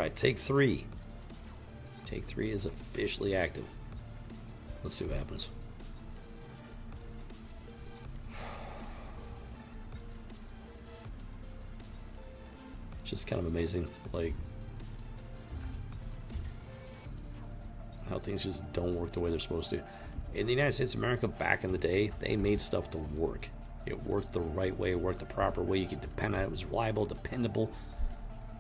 Alright, take 3. Take 3 is officially active. Let's see what happens. It's just kind of amazing, like, how things just don't work the way they're supposed to. In the United States of America, back in the day, they made stuff to work. It worked the right way, it worked the proper way. You could depend on it. It was reliable, dependable.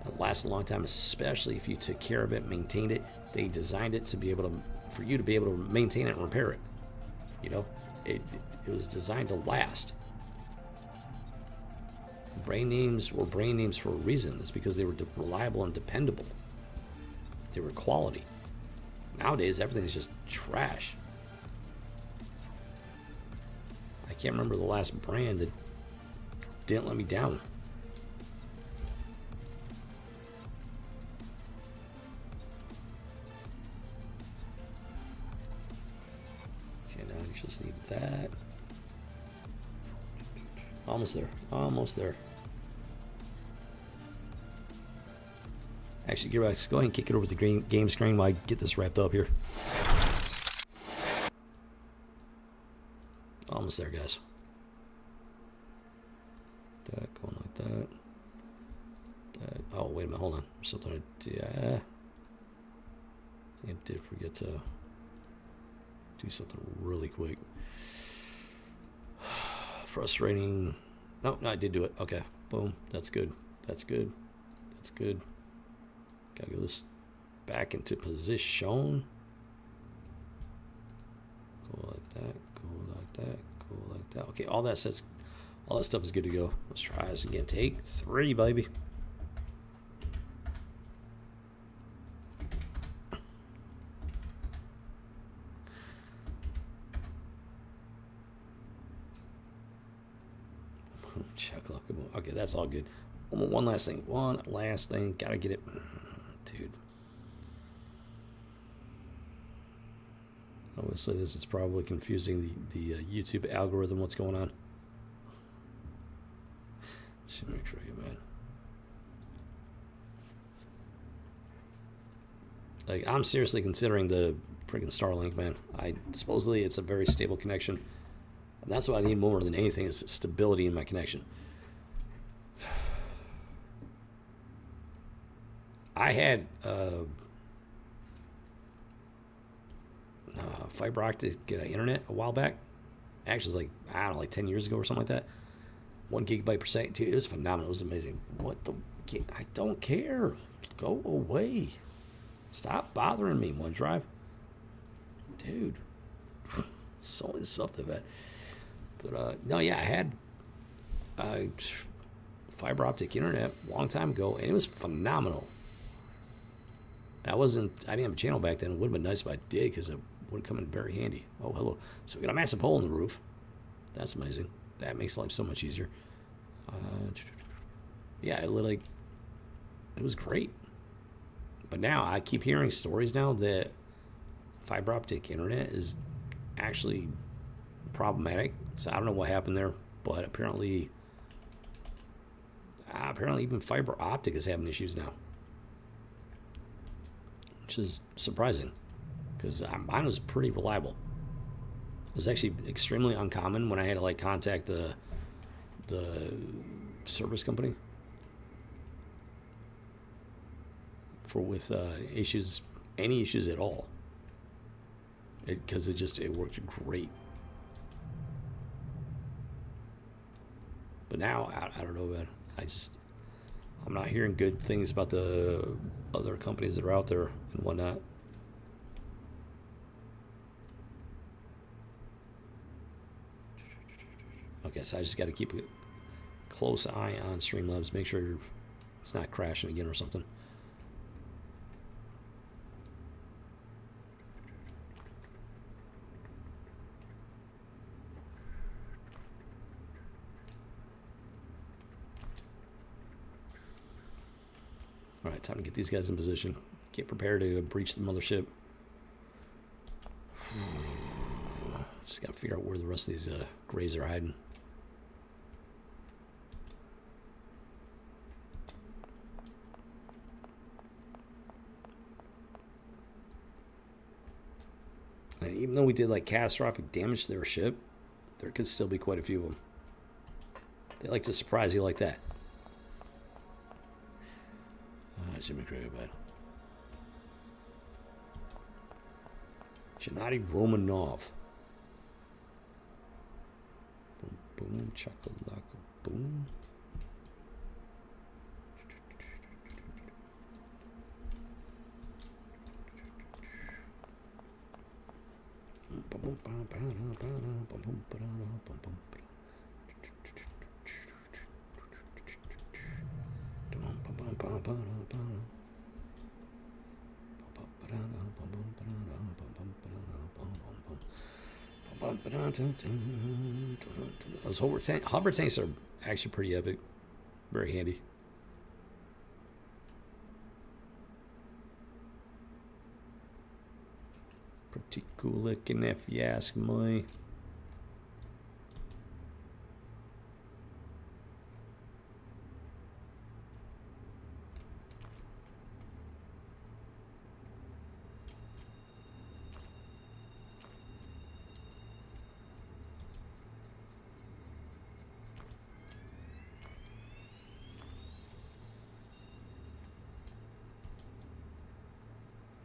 It lasted a long time, especially if you took care of it, maintained it. They designed it to be able to, for you to be able to maintain it and repair it. You know, it was designed to last. Brand names were brand names for a reason. It's because they were reliable and dependable. They were quality. Nowadays, everything's just trash. I can't remember the last brand that didn't let me down. Okay, now I just need that. Almost there. Almost there. Actually, Gearbox, go ahead and kick it over the green game screen while I get this wrapped up here. Almost there, guys. That going like that. That. Oh, wait a minute. Hold on. There's something I did. I think I did forget to do something really quick. Frustrating. No, I did do it. Okay. Boom. That's good. That's good. That's good. Gotta get this back into position. Go like that. Go like that. Go like that. Okay, all that stuff is good to go. Let's try this again. Take 3, baby. Okay, that's all good. One last thing. One last thing. Gotta get it. Dude. Obviously, this is probably confusing the YouTube algorithm. What's going on? Just make sure I get man. Like, I'm seriously considering the freaking Starlink, man. Supposedly it's a very stable connection. And that's what I need more than anything is stability in my connection. I had fiber optic internet a while back. Actually, it was like, I don't know, like 10 years ago or something like that. 1 gigabyte per second. Dude, it was phenomenal. It was amazing. What the? I don't care. Go away. Stop bothering me, OneDrive. Dude. So many stuff to that. But, no, yeah, I had fiber optic internet a long time ago, and it was phenomenal. I didn't have a channel back then. It would have been nice if I did, because it would have come in very handy. Oh, hello. So we got a massive hole in the roof. That's amazing. That makes life so much easier. Yeah, it was great. But now I keep hearing stories now that fiber optic internet is actually problematic. So I don't know what happened there, but apparently even fiber optic is having issues now, which is surprising because mine was pretty reliable. It was actually extremely uncommon when I had to like contact the service company with issues, any issues at all, because it worked great. But now I don't know, man. I'm not hearing good things about the other companies that are out there and whatnot. Okay, so I just got to keep a close eye on Streamlabs, make sure it's not crashing again or something. All right, time to get these guys in position. Get prepared to breach the mothership. Just got to figure out where the rest of these grays are hiding. And even though we did like catastrophic damage to their ship, there could still be quite a few of them. They like to surprise you like that. Jimmy Craig bad. Gennady Romanov. Boom, boom, chakalaka, boom. Those Hubbard tanks are actually pretty epic. Very handy. Pretty cool looking if you ask me.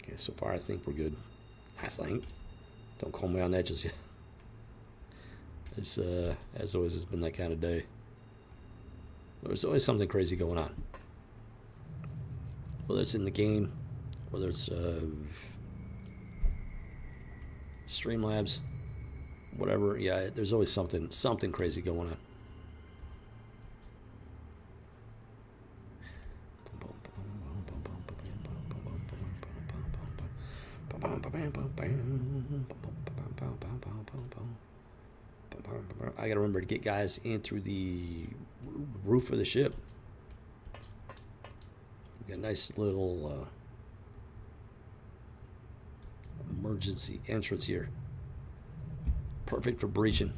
Okay, so far I think we're good. I think. Don't call me on that just yet. It's as always, it's been that kind of day. There's always something crazy going on. Whether it's in the game, whether it's Streamlabs, whatever. Yeah, there's always something crazy going on. I gotta remember to get guys in through the roof of the ship. We got a nice little emergency entrance here. Perfect for breaching.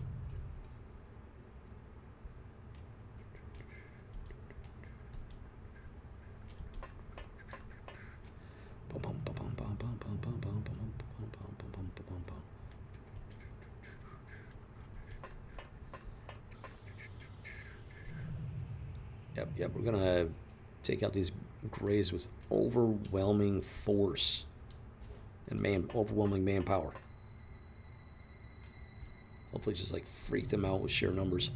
Yep, we're gonna take out these grays with overwhelming force and overwhelming manpower. Hopefully just like freak them out with sheer numbers.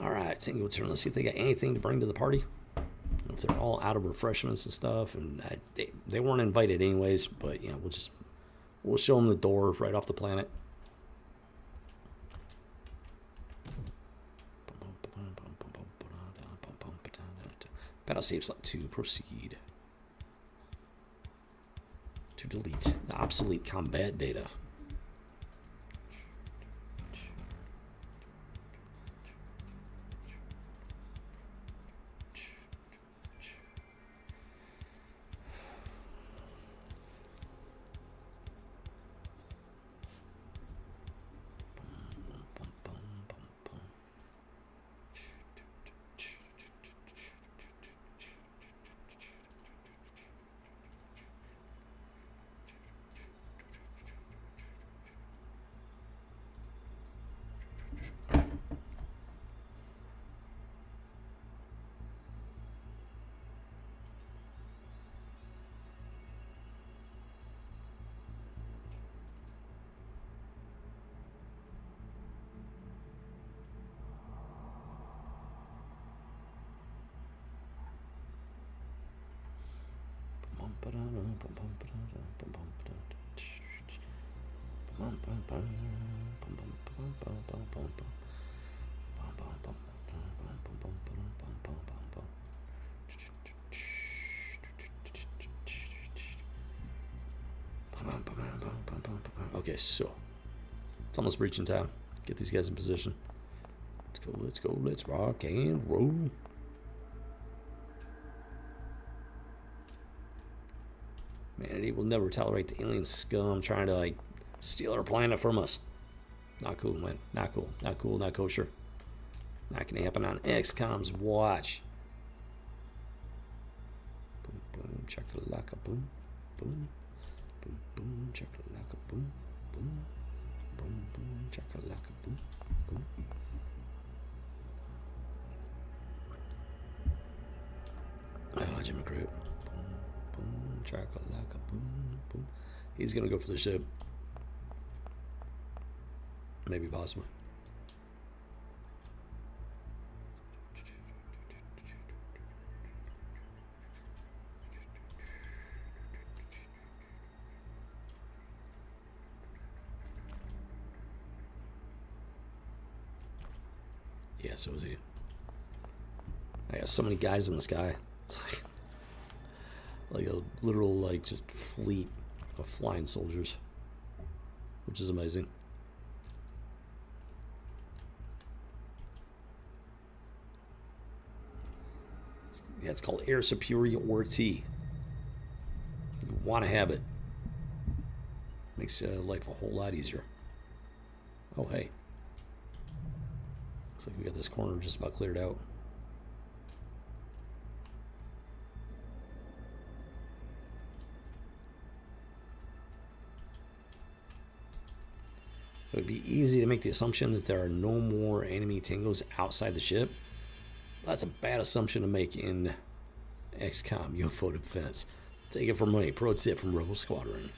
Alright, single turn. Let's see if they got anything to bring to the party. If they're all out of refreshments and stuff, and they weren't invited anyways, but you know, we'll show them the door right off the planet. Battle save slot 2, proceed. To delete the obsolete combat data. Okay, so it's almost breaching time. Get these guys in position. Let's go, let's rock and roll. Humanity will never tolerate the alien scum trying to, like, steal our planet from us. Not cool, man. Not cool. Not cool. Not kosher. Not gonna happen on Xcom's watch. Boom, boom, chakalaka, boom, boom, boom, boom, chakalaka, boom, boom, boom, boom, chakalaka, boom, boom. Oh, Jimmy Cripp. Boom, boom, chakalaka, boom, boom. He's gonna go for the ship. Maybe possibly. Yeah, so is he. I got so many guys in the sky. It's like a literal, like, just fleet of flying soldiers, which is amazing. Yeah, it's called air superiority. You want to have it. Makes life a whole lot easier. Oh, hey. Looks like we got this corner just about cleared out. It would be easy to make the assumption that there are no more enemy tangos outside the ship. That's a bad assumption to make in XCOM UFO defense. Take it from me. Pro tip from Rebel Squadron.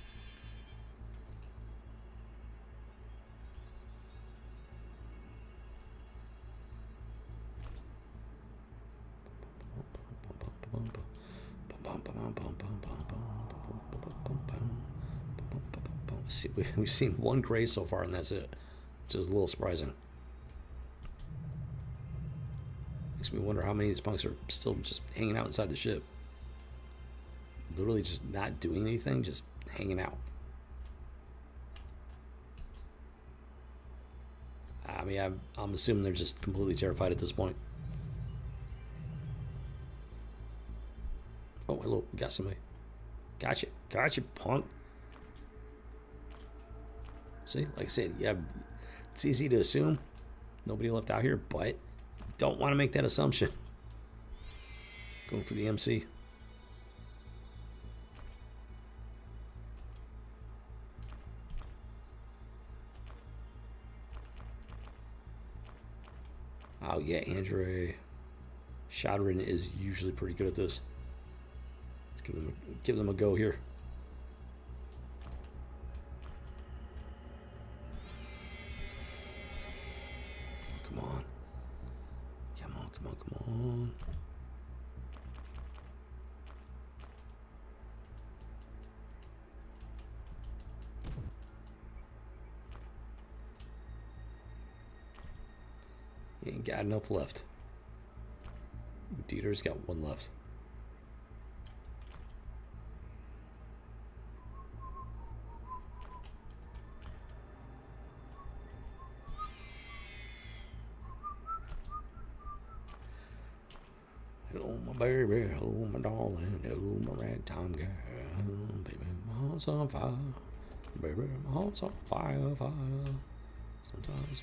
We've seen one gray so far, and that's it, which is a little surprising. Makes me wonder how many of these punks are still just hanging out inside the ship. Literally just not doing anything, just hanging out. I mean, I'm assuming they're just completely terrified at this point. Oh, hello, we got somebody. Gotcha, gotcha, punk. See, like I said, yeah, it's easy to assume nobody left out here, but don't want to make that assumption. Going for the MC. Oh yeah, Andre Squadron is usually pretty good at this. Let's give them a go here. Come on. Come on, come on, come on. You ain't got enough left. Dieter's got one left. Hello, my baby. Hello, my darling. Hello, my ragtime girl. Baby, my heart's on fire. Baby, my heart's on fire, fire. Sometimes.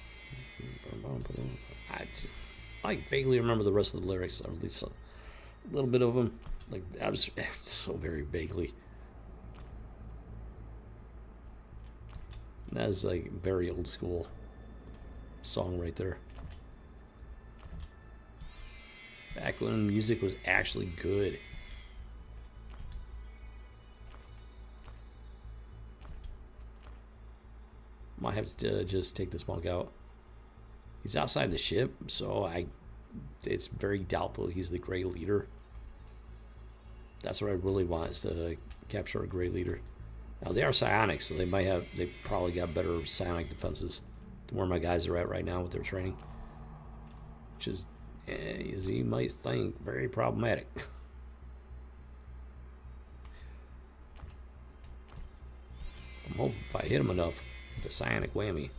I vaguely remember the rest of the lyrics, or at least a little bit of them. Like, I was so very vaguely. That is like very old school song right there. Back when music was actually good. Might have to just take this punk out. He's outside the ship, so it's very doubtful he's the gray leader. That's what I really want, is to capture a gray leader. Now they are psionics, so they probably got better psionic defenses than where my guys are at right now with their training. Which is, as you might think, very problematic. I'm hoping if I hit him enough with the psionic whammy,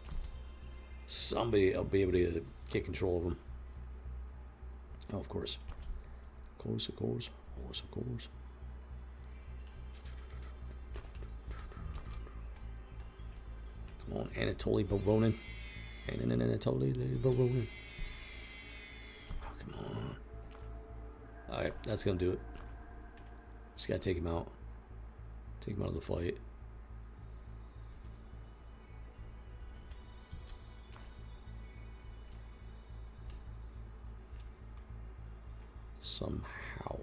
somebody will be able to get control of him. Oh, of course. Of course, of course. Of course, of course. on, Anatoly Voronin. Anatoly Voronin. Oh, come on. Alright, that's gonna do it. Just gotta take him out. Take him out of the fight. Somehow.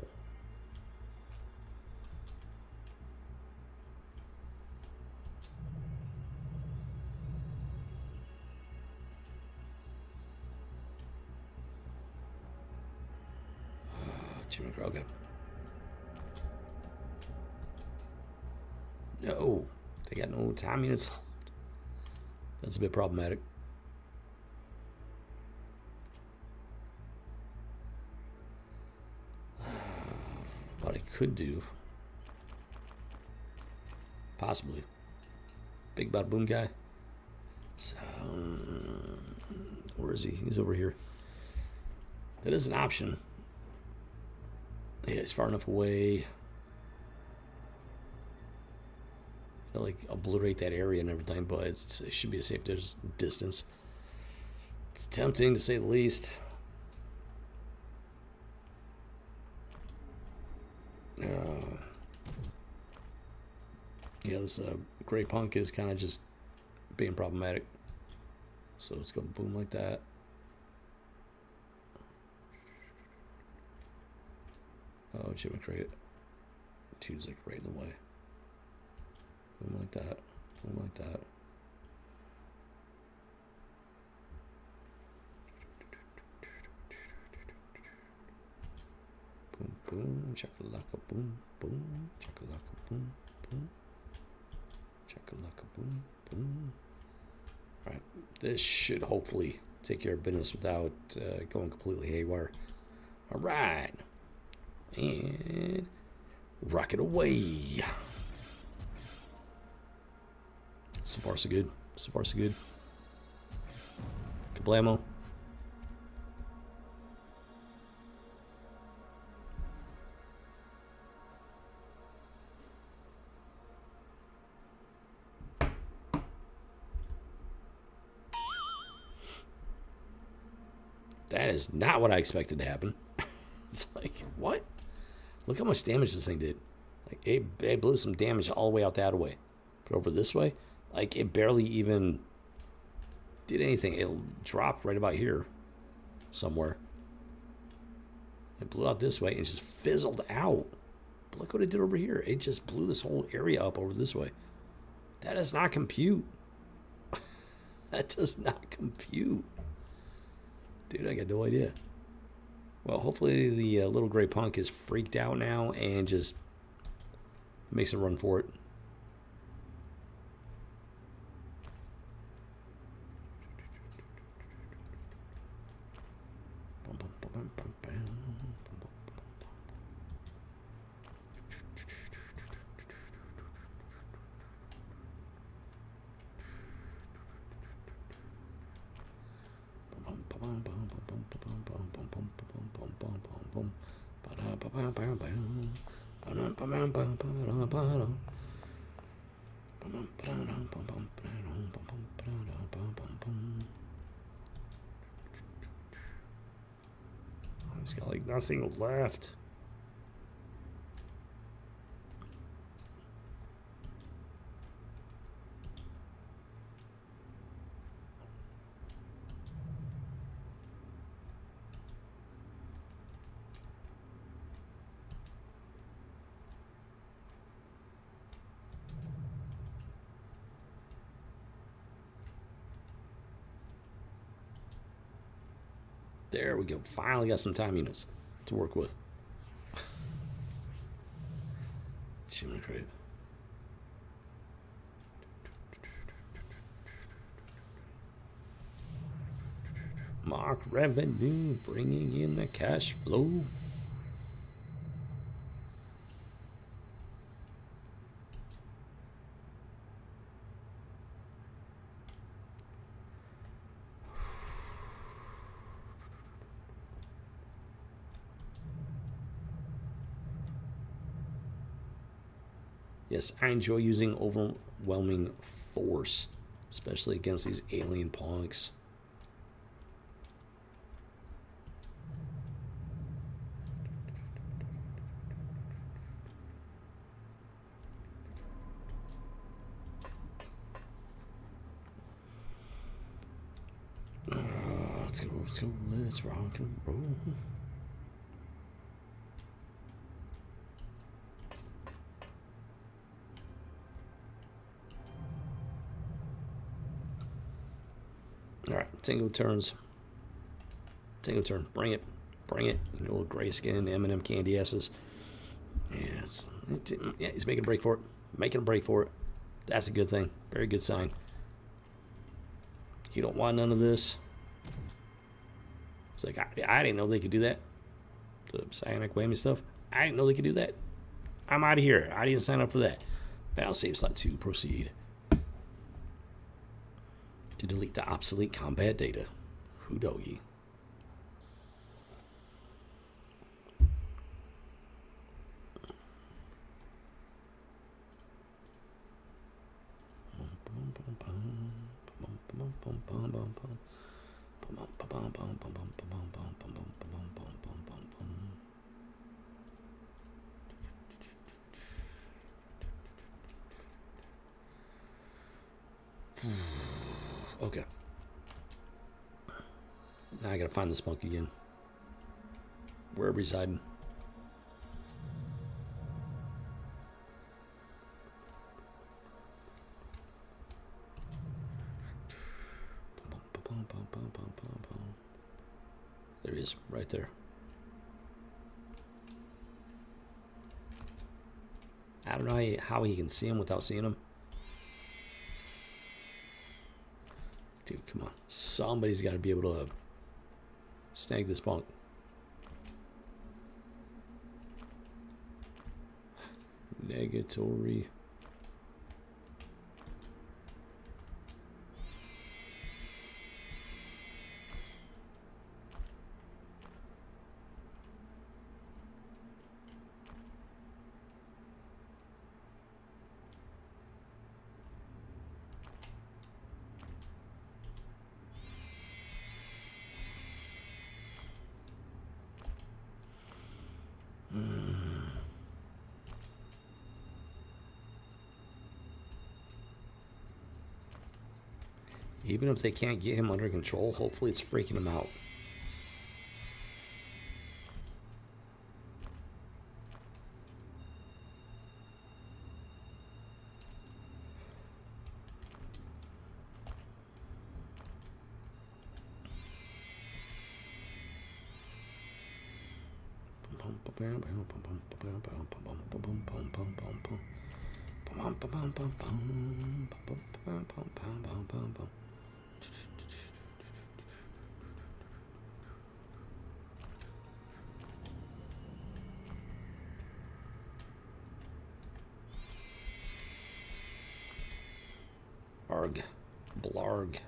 Jimmy Kroger. No, they got no time units left. That's a bit problematic. What I could do, possibly, big bada boom guy. So, where is he? He's over here. That is an option. Yeah, it's far enough away. To, like, obliterate that area and everything, but it should be a safe distance. It's tempting to say the least. Yeah, this gray punk is kind of just being problematic. So let's go boom like that. Oh, Jimmy Crate. Two's like right in the way. Boom like that. Boom like that. Boom, boom, chakalaka, boom, boom, chakalaka, boom, boom, chakalaka, boom, boom. All right, this should hopefully take care of business without going completely haywire. All right, and rocket away. So far, so good. So far, so good. Kablamo. That is not what I expected to happen. It's like, what? Look how much damage this thing did. Like, it blew some damage all the way out that way. But over this way, like, it barely even did anything. It dropped right about here somewhere. It blew out this way and just fizzled out. But look what it did over here. It just blew this whole area up over this way. That does not compute. That does not compute. Dude, I got no idea. Well, hopefully the little gray punk is freaked out now and just makes a run for it. He's got like nothing left. There we go. Finally got some time units to work with. Human crate. Mark revenue, bringing in the cash flow. Yes, I enjoy using overwhelming force. especially against these alien punks. Let's rock and roll. Alright, Tango turns. Tango turn. Bring it. Bring it. You know, gray skin, M&M candy asses. Yeah, he's making a break for it. Making a break for it. That's a good thing. Very good sign. You don't want none of this. It's like, I didn't know they could do that. The psionic whammy stuff. I didn't know they could do that. I'm out of here. I didn't sign up for that. Battle save slot 2. Proceed. To delete the obsolete combat data. Who doggy? Okay. Now I gotta find this punk again. Wherever he's hiding. There he is, right there. I don't know how he can see him without seeing him. Dude, come on. Somebody's got to be able to snag this punk. Negatory. Even if they can't get him under control, hopefully it's freaking him out. Arg. Blarg.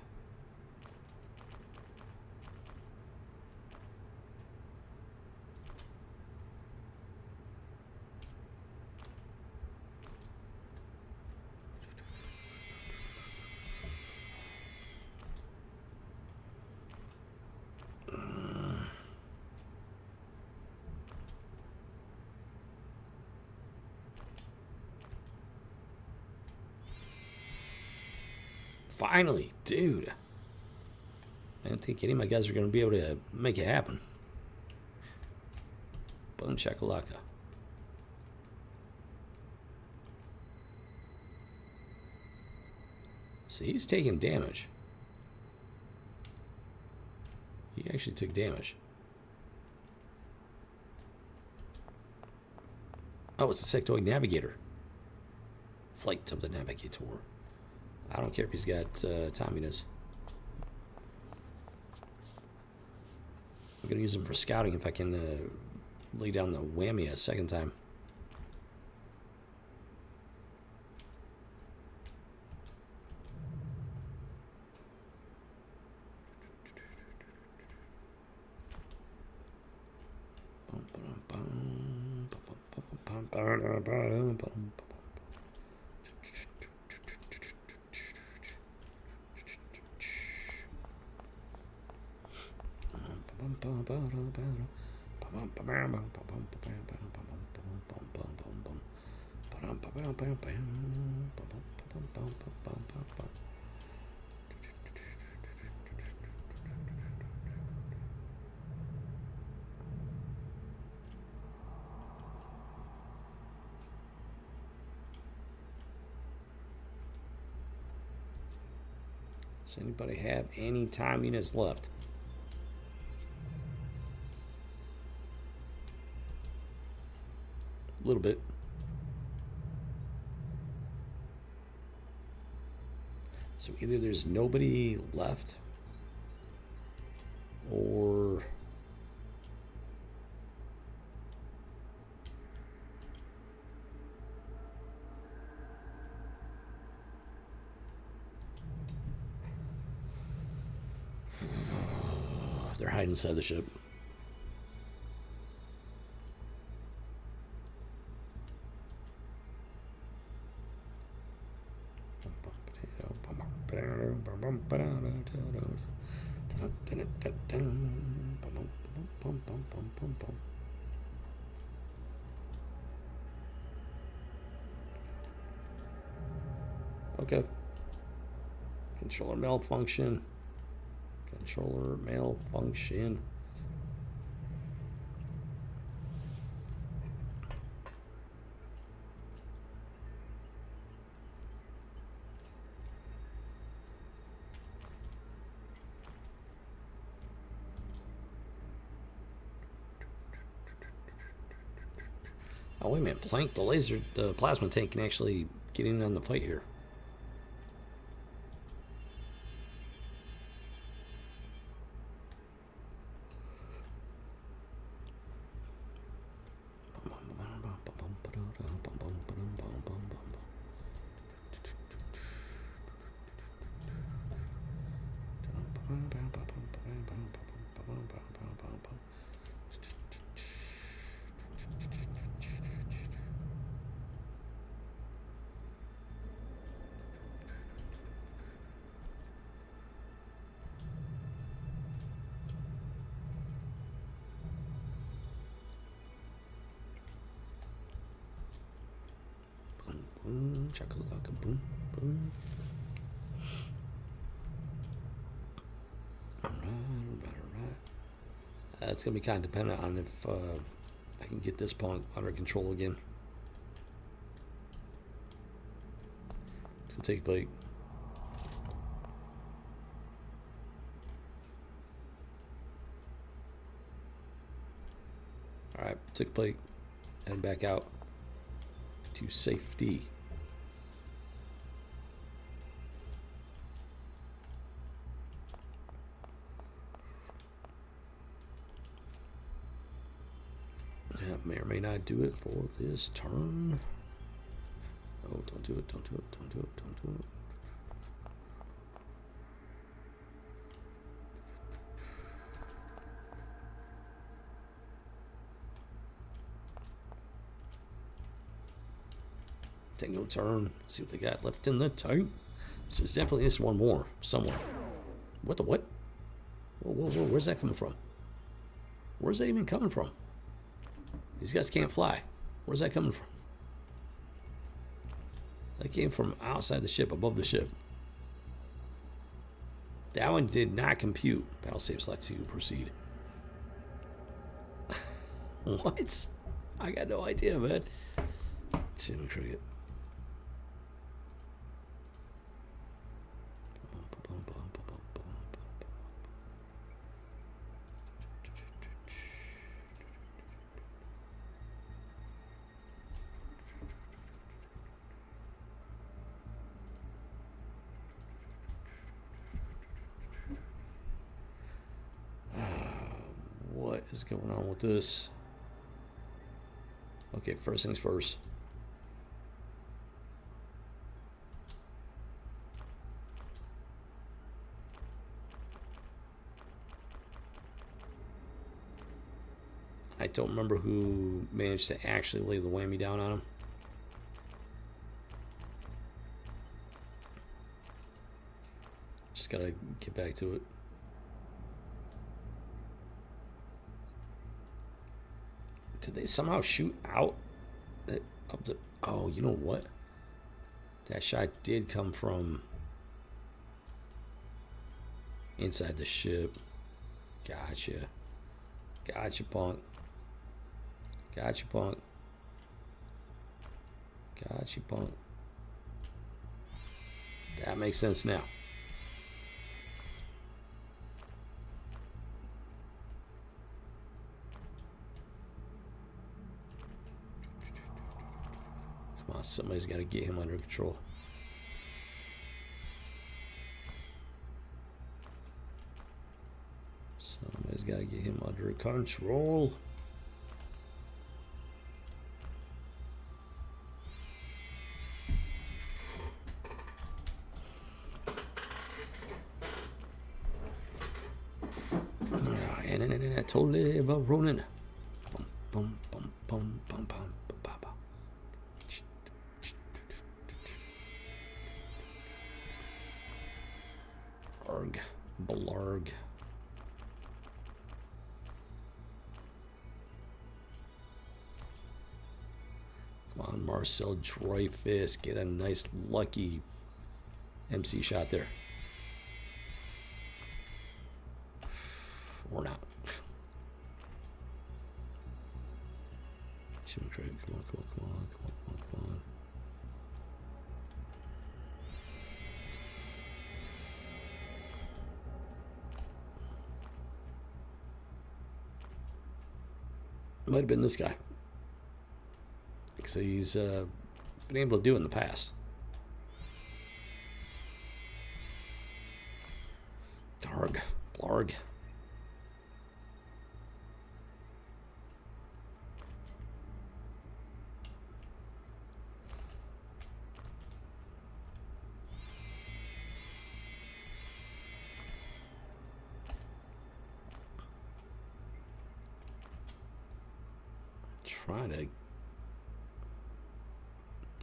Finally, dude. I didn't think any of my guys were going to be able to make it happen. Boom shakalaka. So he's taking damage. He actually took damage. Oh, it's the sectoid navigator. Flight of the navigator. I don't care if he's got Tomminess. I'm going to use him for scouting if I can lay down the whammy a second time. Does anybody have any time units left? A little bit. So either there's nobody left, or they're hiding inside the ship. Okay. Controller malfunction. Controller malfunction. Oh, wait a minute. Plank, the plasma tank can actually get in on the fight here. Boom, chakalaka, boom, boom. All right. It's gonna be kind of dependent on if I can get this punk under control again. It's gonna take a break. All right, took a break, and back out to safety. May or may not do it for this turn. Oh, don't do it, don't do it, don't do it, don't do it. Take no turn. See what they got left in the tank. So there's definitely this one more somewhere. What the what? Whoa, whoa, whoa, where's that coming from? Where's that even coming from? These guys can't fly. Where's that coming from? That came from outside the ship, above the ship. That one did not compute. Battle save select to proceed. What? I got no idea, man. Chimney cricket. What is going on with this? Okay, first things first. I don't remember who managed to actually lay the whammy down on him. Just gotta get back to it. Did they somehow shoot out of the... Oh, you know what? That shot did come from inside the ship. Gotcha. Gotcha, punk. Gotcha, punk. Gotcha, punk. That makes sense now. Come on, somebody's got to get him under control. Somebody's got to get him under control. And totally about Ronin. Bum, bum, bum, bum, bum, bum, bum, bum. Arg, blarg. Come on, Marcel Dreyfus, get a nice lucky MC shot there. Or not. Come on, Craig. Come on, come on, come on, come on, come on, come on. Might have been this guy. So he's been able to do it in the past. Darg, blarg.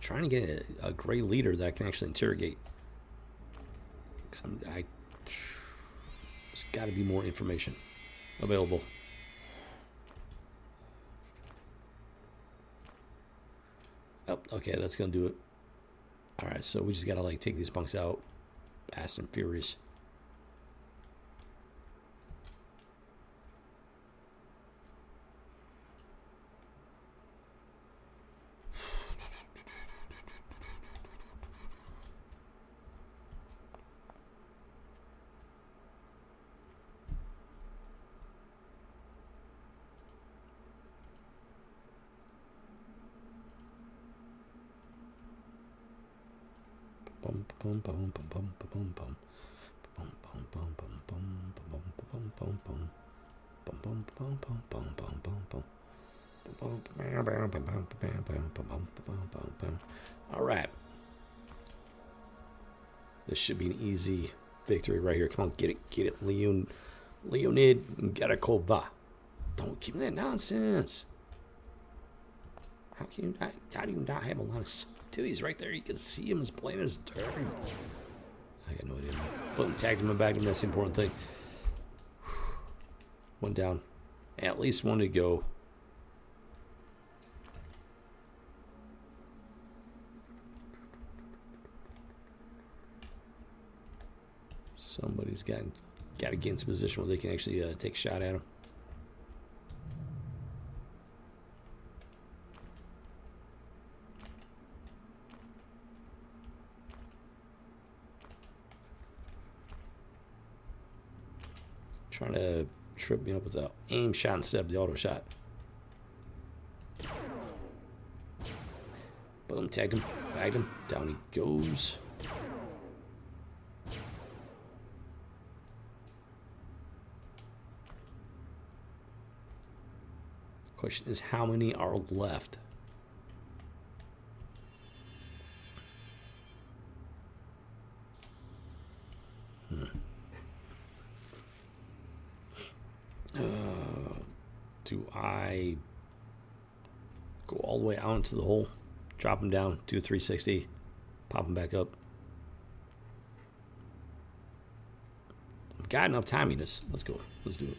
Trying to get a gray leader that I can actually interrogate. There's got to be more information available. Oh, okay, that's gonna do it. All right, so we just gotta like take these bunks out, fast and furious. All right. This should be an easy victory right here. Come on, get it, Leonid Garakova. Don't give me that nonsense. How do you not have a line of sight? Dude, he's right there. You can see him as plain as dirt. I got no idea. But tagged him and bagged him. That's the important thing. One down. At least one to go. Somebody's got to get into position where they can actually take a shot at him. Trying to trip me up with the aim shot instead of the auto shot. Boom, tagged him, bagged him, down he goes. Question is, how many are left? Do I go all the way out into the hole, drop him down, do a 360, pop him back up? I've got enough timiness. Let's go. Let's do it.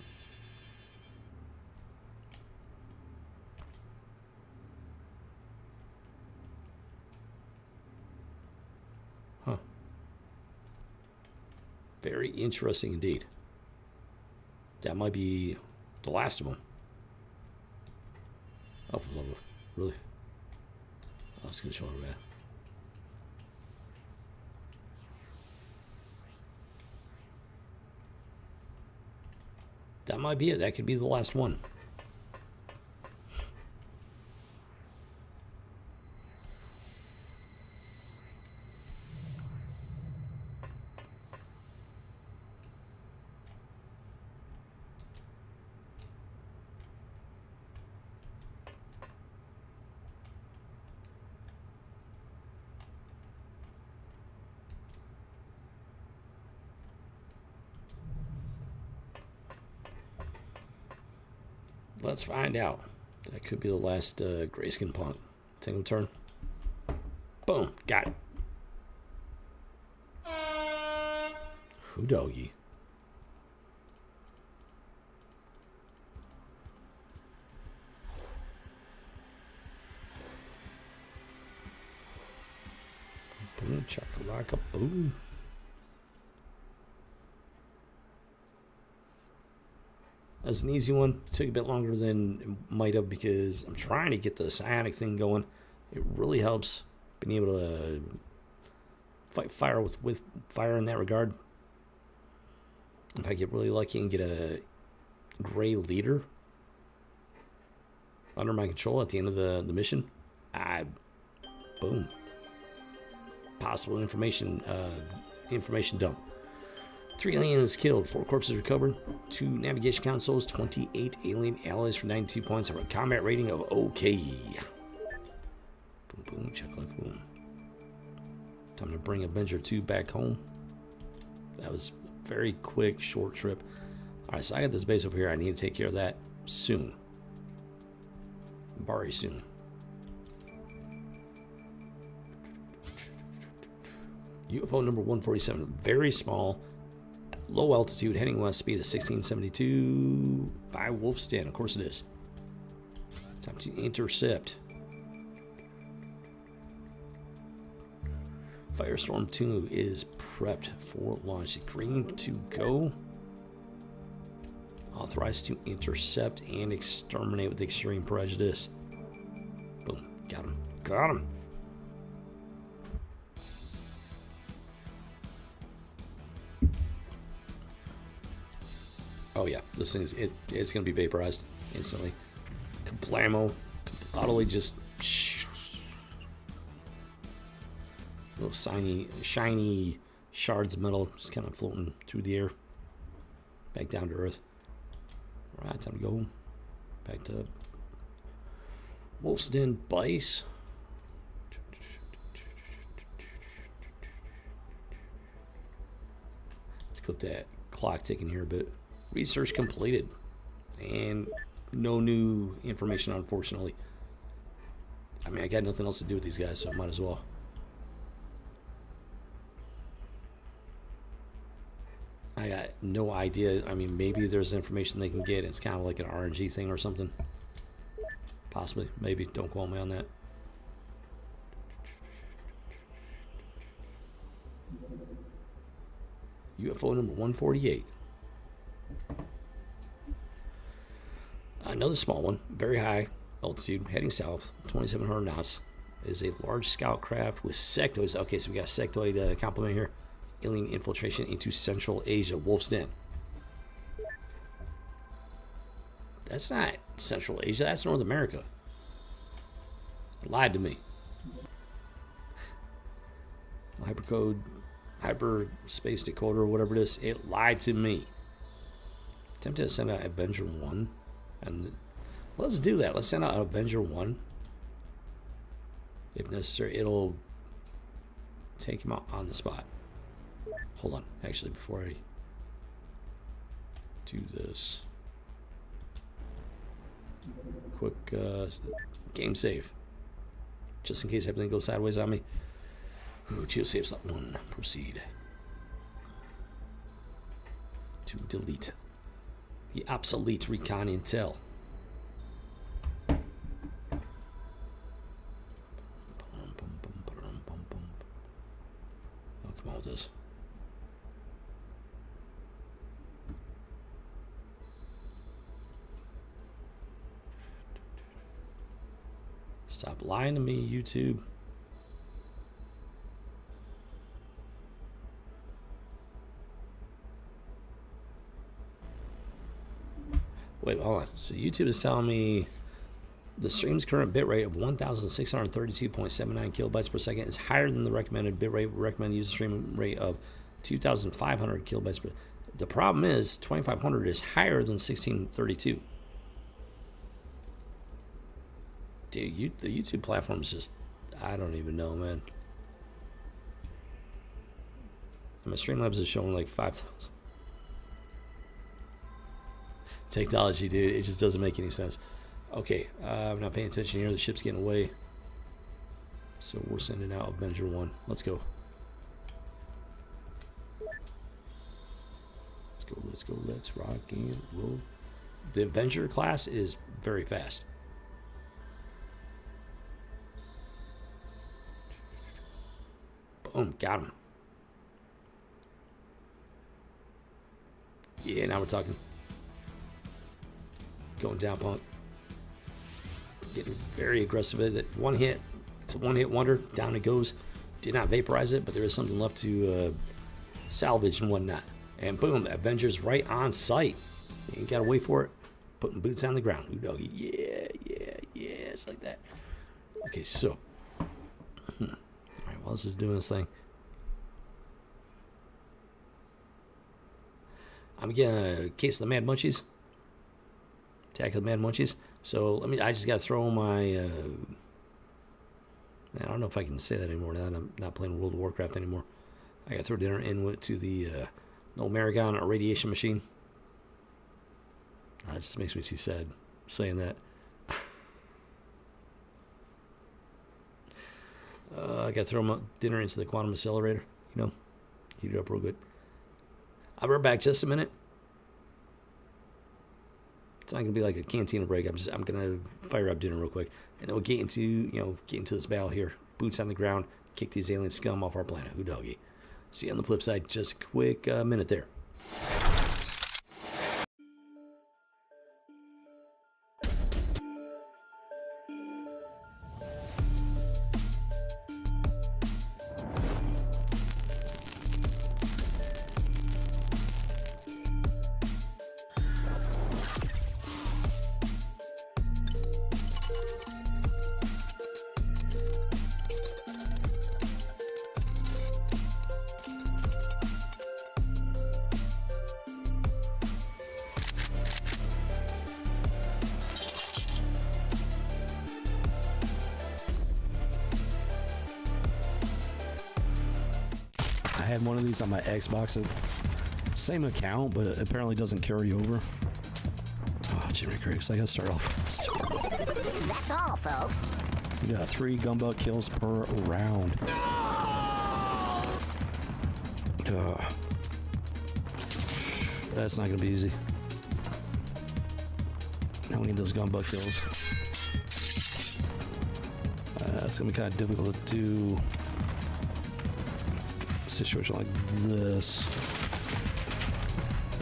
Very interesting indeed. That might be the last of them. Oh, for love of, really? Oh, it's gonna show over there. That might be it. That could be the last one. Let's find out. That could be the last grayskin punk. Single turn. Boom. Got it. Who doggy? Boom, chakalaka, boom. That's an easy one. Took a bit longer than it might have because I'm trying to get the psionic thing going. It really helps being able to fight fire with fire in that regard. If I get really lucky and get a gray leader under my control at the end of the mission, boom. Possible information dump. 3 aliens killed, 4 corpses recovered, 2 navigation consoles, 28 alien allies for 92 points, and a combat rating of OK. Boom, boom, check like boom. Time to bring Avenger 2 back home. That was a very quick, short trip. Alright, so I got this base over here. I need to take care of that soon. Very soon. UFO number 147, very small. Low altitude, heading west, speed of 1672 by Wolf's Den. Of course it is. Time to intercept. Firestorm 2 is prepped for launch. Green to go. Authorized to intercept and exterminate with extreme prejudice. Boom. Got him. Got him. Oh yeah, this thing is it's gonna be vaporized instantly. Kablamo, utterly just little shiny shards of metal just kind of floating through the air, back down to earth. All right, time to go back to Wolf's Den base. Let's get that clock ticking here a bit. Research completed, and no new information, unfortunately. I mean, I got nothing else to do with these guys, so I might as well. I got no idea. I mean, maybe there's information they can get. It's kind of like an RNG thing or something. Possibly, maybe. Don't quote me on that. UFO number 148. Another small one, very high altitude, heading south, 2,700 knots. It is a large scout craft with sectoids. Okay, so we got a sectoid complement here. Alien infiltration into Central Asia, Wolf's Den. That's not Central Asia, that's North America. Lied to me. Hyperspace decoder, or whatever it is, it lied to me. Tempted to send out Avenger 1. And let's do that. Let's send out Avenger 1. If necessary, it'll take him out on the spot. Hold on. Actually, before I do this, quick game save. Just in case everything goes sideways on me. Ooh, geosave slot 1. Proceed. To delete the obsolete recon intel. Oh, come on with this. Stop lying to me, YouTube. Wait, hold on. So YouTube is telling me the stream's current bitrate of 1,632.79 kilobytes per second is higher than the recommended bitrate. Recommended user stream rate of 2,500 kilobytes per. The problem is 2,500 is higher than 1,632. Dude, the YouTube platform is just, I don't even know, man. And my Streamlabs is showing like 5,000. Technology, dude, it just doesn't make any sense. Okay, I'm not paying attention here. The ship's getting away. So we're sending out Avenger 1. Let's go. Let's rock and roll. The Avenger class is very fast. Boom, got him. Yeah, now we're talking. Going down, punk. Getting very aggressive with it. One hit. It's a one-hit wonder. Down it goes. Did not vaporize it, but there is something left to salvage and whatnot. And boom, Avengers right on site. You ain't gotta wait for it. Putting boots on the ground. Ooh, doggy. Yeah. It's like that. Okay, so. Alright, while this is doing this thing. I'm getting a case of the Mad Munchies. Attack of the Mad Munchies. So I just gotta throw my I don't know if I can say that anymore now that I'm not playing World of Warcraft anymore. I gotta throw dinner in to the old Maragon irradiation machine. It just makes me too sad saying that. I gotta throw my dinner into the quantum accelerator, heat it up real good. I'll be right back just a minute. It's not gonna be like a cantina break. I'm gonna fire up dinner real quick, and then we'll get into this battle here. Boots on the ground, kick these alien scum off our planet. Who doggy? See you on the flip side. Just a quick minute there. I had one of these on my Xbox. Same account, but it apparently doesn't carry over. Oh, Jimmy Cricks, I gotta start off. That's all, folks. We got 3 gunbutt kills per round. That's not gonna be easy. Now we need those gunbutt kills. That's gonna be kind of difficult to do. Situation like this.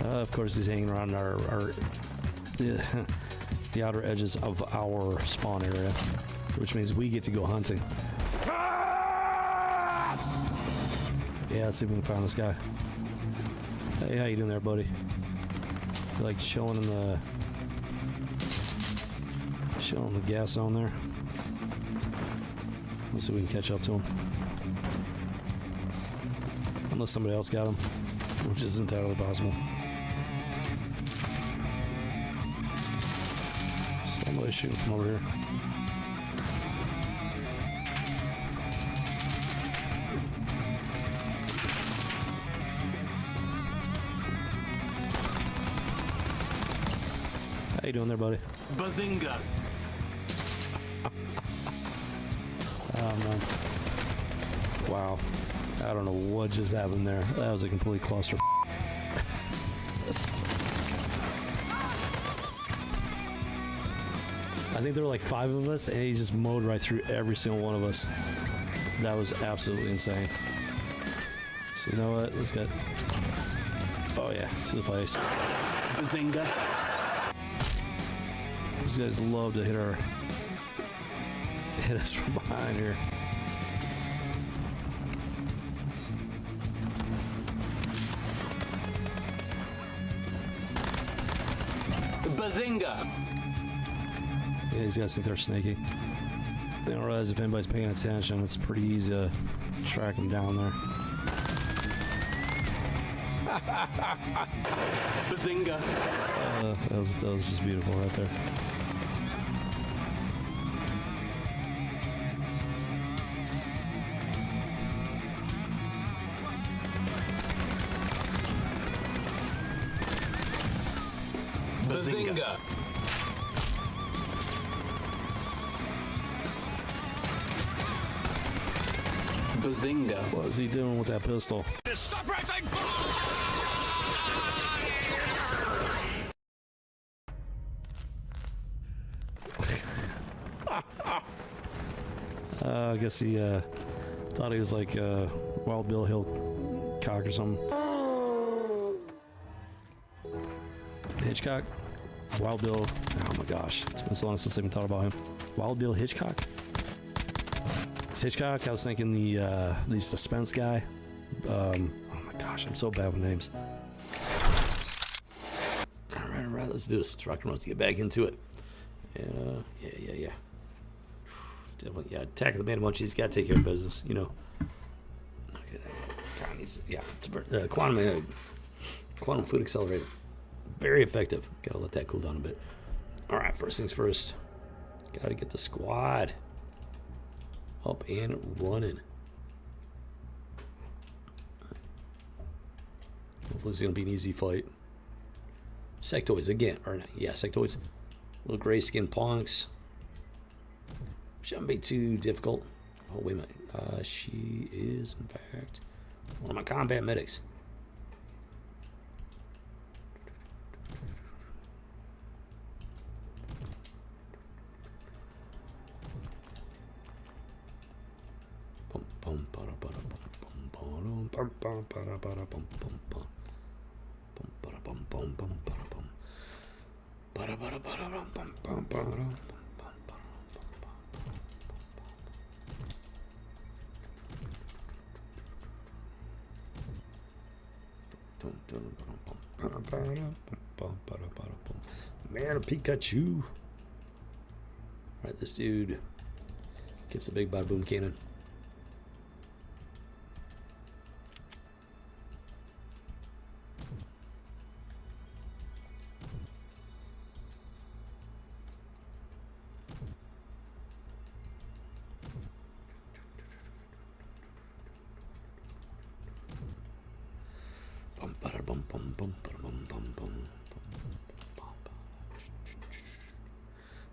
Of course, he's hanging around the outer edges of our spawn area, which means we get to go hunting. Yeah, let's see if we can find this guy. Hey, how you doing there, buddy? You like chilling in the gas zone there? Let's see if we can catch up to him. Unless somebody else got him, which is entirely possible. Somebody's shooting from over here. How you doing there, buddy? Bazinga! Oh, man. Wow. I don't know what just happened there. That was a complete cluster. I think there were like 5 of us, and he just mowed right through every single one of us. That was absolutely insane. So you know what? Let's get... Oh yeah, to the face. Bazinga! These guys love to hit our hit us from behind here. Bazinga! Yeah, these guys think they're sneaky. They don't realize if anybody's paying attention, it's pretty easy to track them down there. Bazinga! That was just beautiful right there. Bazinga! Bazinga! What is he doing with that pistol? I guess he thought he was like Wild Bill Hickok or something. Hitchcock? Wild Bill. Oh my gosh. It's been so long since I even thought about him. Wild Bill Hitchcock? It's Hitchcock? I was thinking the suspense guy. Oh my gosh, I'm so bad with names. Alright, let's do this. Let's rock and roll. Let's get back into it. Yeah. Definitely, yeah. Attack of the Man Munchies. He's got to take care of business, you know. Okay, that kind of needs, yeah. It's quantum food accelerator. Very effective. Gotta let that cool down a bit. Alright, first things first. Gotta get the squad up and running. Hopefully it's gonna be an easy fight. Sectoids again, or not, yeah, sectoids. Little gray skin punks. Shouldn't be too difficult. Oh, wait a minute. She is, in fact, one of my combat medics. Man, a Pikachu. Right, this dude gets the big bada boom cannon.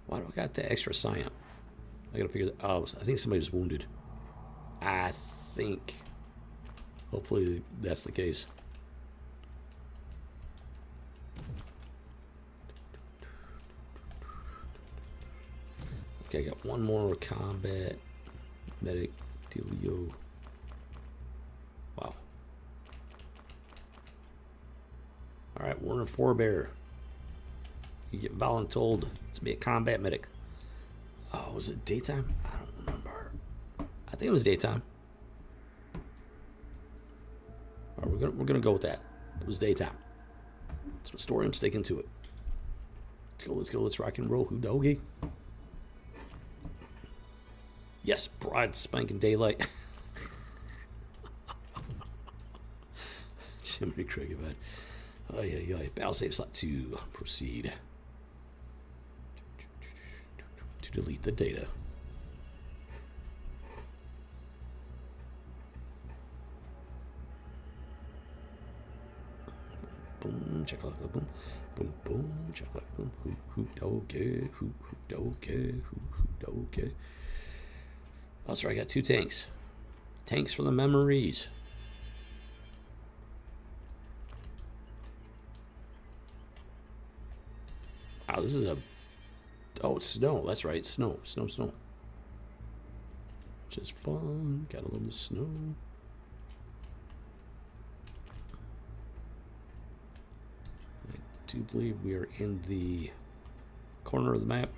Why do I got the extra cyan? I gotta figure that. Oh, I think somebody was wounded. I think. Hopefully that's the case. Okay, I got one more combat medic dealio. Wow. All right, Warner Forebear. You get voluntold to be a combat medic. Oh, was it daytime? I don't remember. I think it was daytime. All right, we're gonna go with that. It was daytime. That's my story. I'm sticking to it. Let's go. Let's rock and roll. Who doggy? Yes, broad spanking daylight. Jiminy Cricket, man. Oh yeah. Battle save slot 2. Proceed. To delete the data. Boom, check like boom, boom, check like boom. Who okay? Who okay? Who okay? Oh, sorry, I got 2 tanks. Tanks for the memories. Wow, this is a... Oh, it's snow. That's right. Snow. Which is fun. Gotta love the snow. I do believe we are in the corner of the map.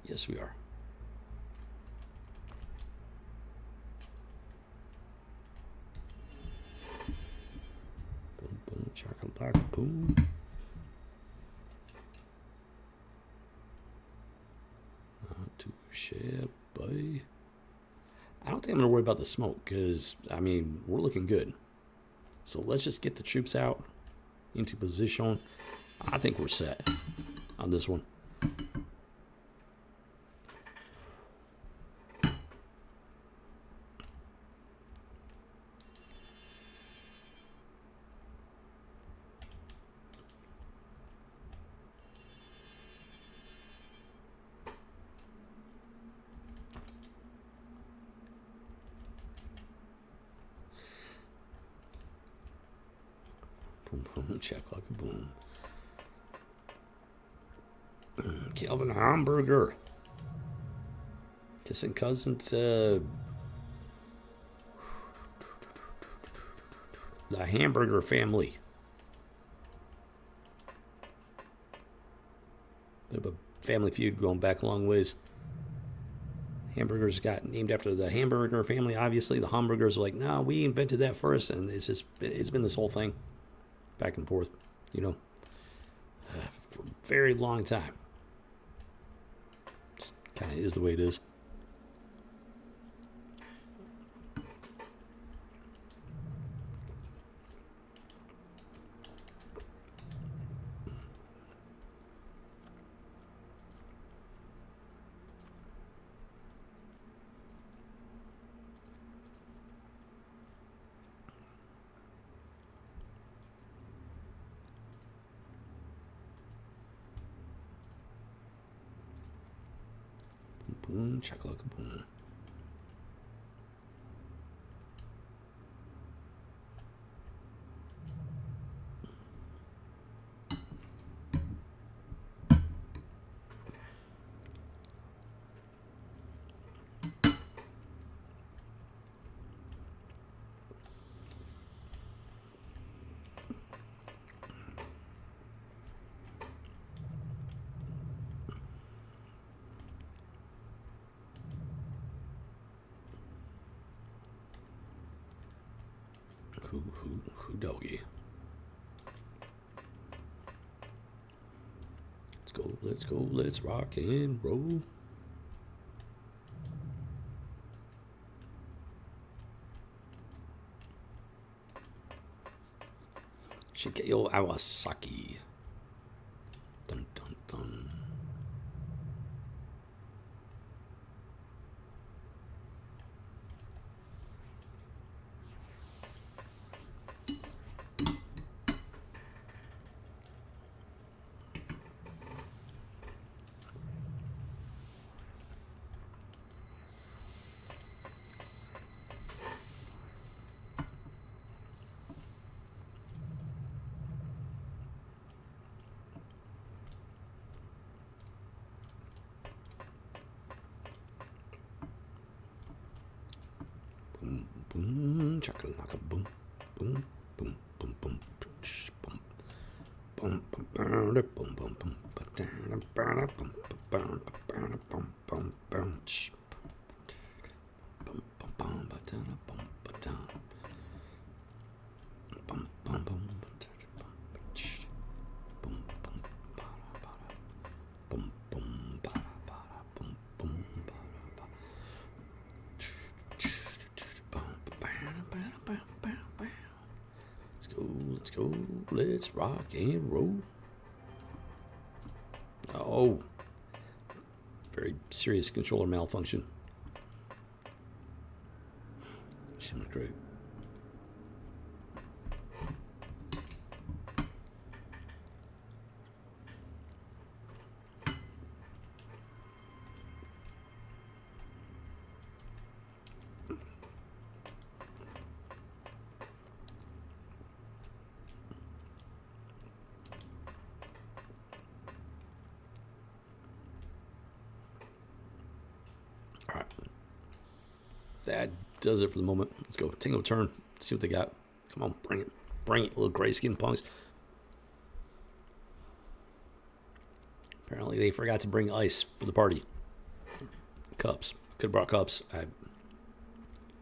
Yes, we are. Boom, boom, chakalaka, boom. Touche, boy. I don't think I'm going to worry about the smoke because, I mean, we're looking good. So let's just get the troops out into position. I think we're set on this one. Boom, boom, check like a boom. Kelvin Hamburger. Kissing cousin to the Hamburger family. Bit of a family feud going back a long ways. Hamburgers got named after the Hamburger family. Obviously, the Hamburgers are like, no, we invented that first, and it's been this whole thing, back and forth, you know, for a very long time. Just kind of is the way it is. Boom, chakalaka boom. Who doggy? Let's go, let's rock and roll. Shigeyo Awasaki. Dun dun dun. Boom, chakalaka boom, boom, boom, boom, boom, boom, boom, boom, boom, boom, boom, boom, boom, Let's go, let's rock and roll. Oh, very serious controller malfunction. Shimmer great. All right. That does it for the moment. Let's go. Take a turn. See what they got. Come on, bring it. Bring it, little gray skin punks. Apparently they forgot to bring ice for the party. cups. Could have brought cups. I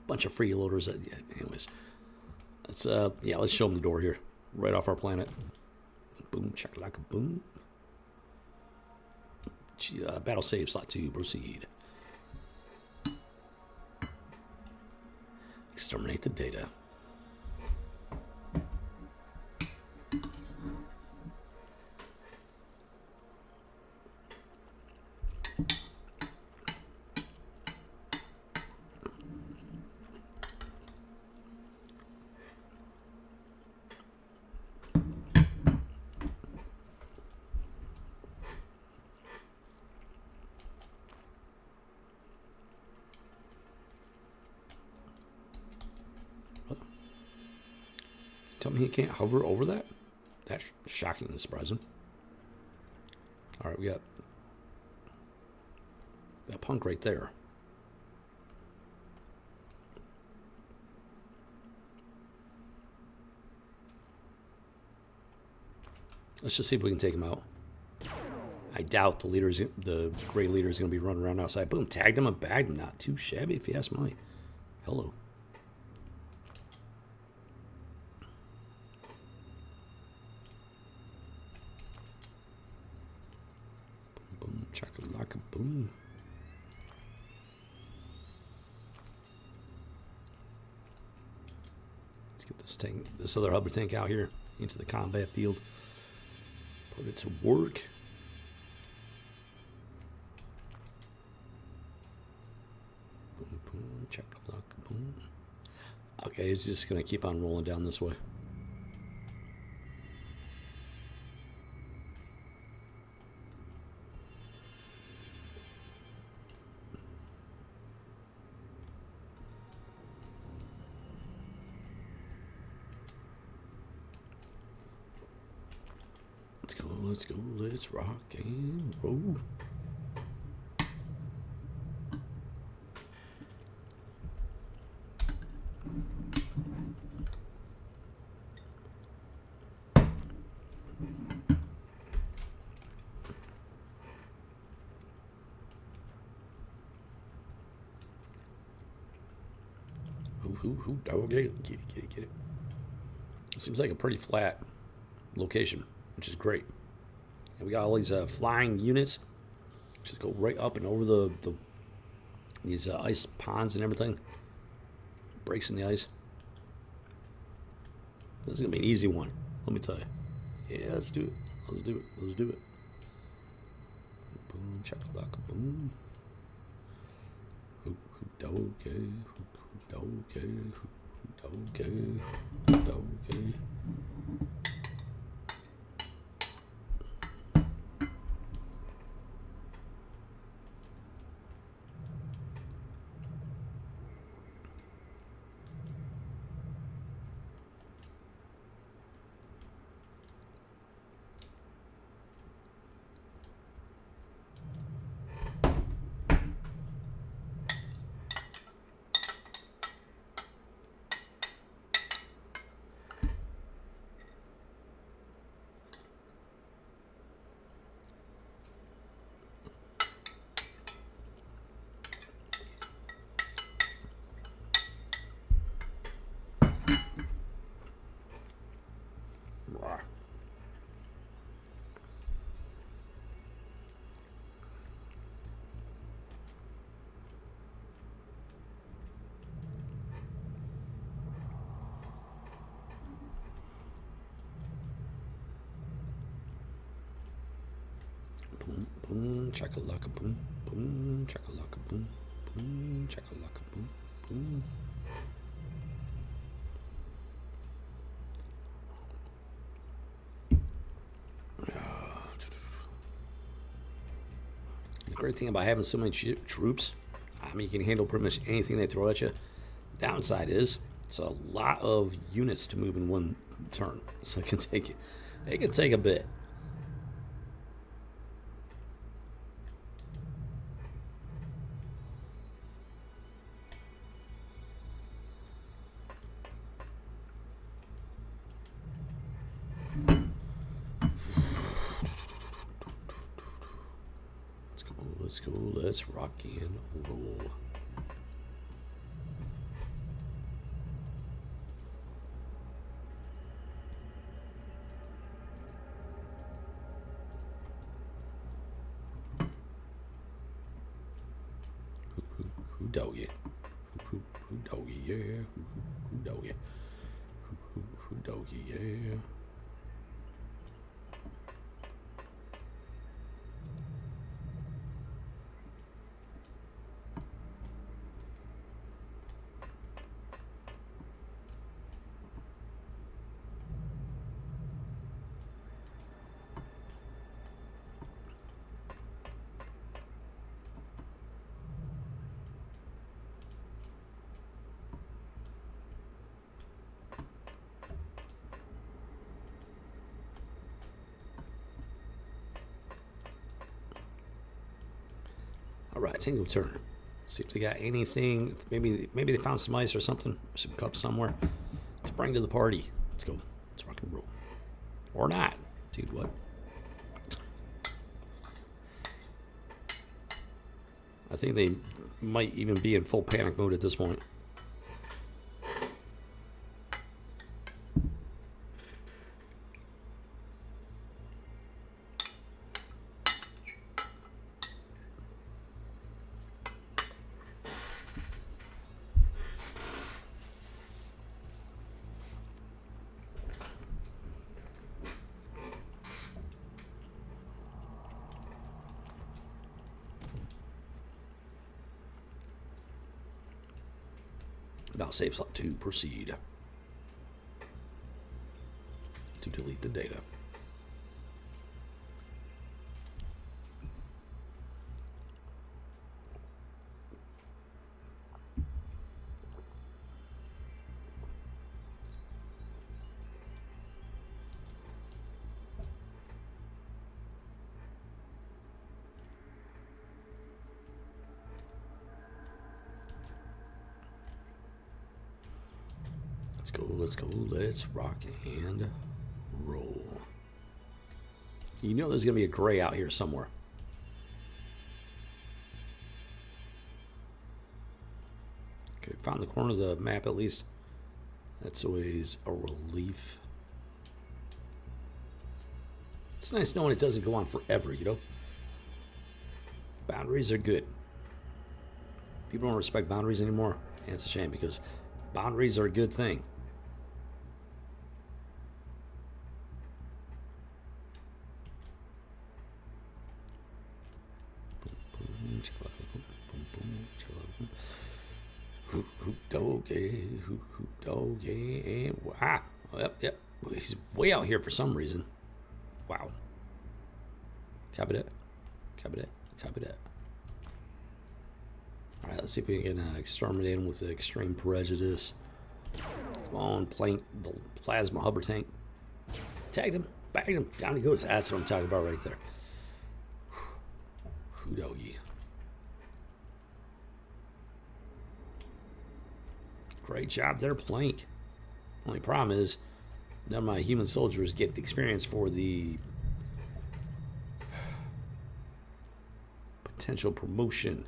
bunch of freeloaders. Yeah, anyways, let's let's show them the door here, right off our planet. Boom, check like a boom. Battle save slot 2. Proceed. Exterminate the data. Tell me he can't hover over that? That's shockingly surprising. Alright, we got that punk right there. Let's just see if we can take him out. I doubt the gray leader is going to be running around outside. Boom, tagged him and bagged him. Not too shabby if you ask me. Hello. Boom, chakalaka, boom. Let's get this tank, this other hover tank out here into the combat field. Put it to work. Boom, boom, chakalaka, boom. Okay, he's just gonna keep on rolling down this way. Let's go, let's rock and roll. Oh, get it. Get it. It seems like a pretty flat location, which is great. And we got all these flying units. Just go right up and over these ice ponds and everything. Breaks in the ice. This is gonna be an easy one. Let me tell you. Yeah, let's do it. Let's do it. Let's do it. Boom, chakalaka, boom. Okay. Boom, boom, chakalaka, boom, boom, chakalaka, boom, boom, chakalaka, boom, boom. The great thing about having so many troops, I mean, you can handle pretty much anything they throw at you. Downside is it's a lot of units to move in one turn, so it can take a bit. let's go. Let's rock and roll. Who doggy? Who doggy? Yeah. Who doggy? Who doggy? Yeah. All right, Tango turn. See if they got anything. Maybe they found some ice or something, or some cups somewhere to bring to the party. Let's go. Let's rock and roll. Or not, dude. What? I think they might even be in full panic mode at this point. Now save slot 2, proceed to delete the data. Let's go, let's rock and roll. You know there's going to be a gray out here somewhere. Okay, found the corner of the map at least. That's always a relief. It's nice knowing it doesn't go on forever, you know? Boundaries are good. People don't respect boundaries anymore, and it's a shame because boundaries are a good thing. Who doggy. Wow. Yep. He's way out here for some reason. Wow. Copy that. Alright, let's see if we can exterminate him with the extreme prejudice. Come on, plank the plasma hover tank. Tagged him, bagged him, down he goes. That's what I'm talking about right there. Who doggy. Great job there, Plank. Only problem is, none of my human soldiers get the experience for the potential promotion.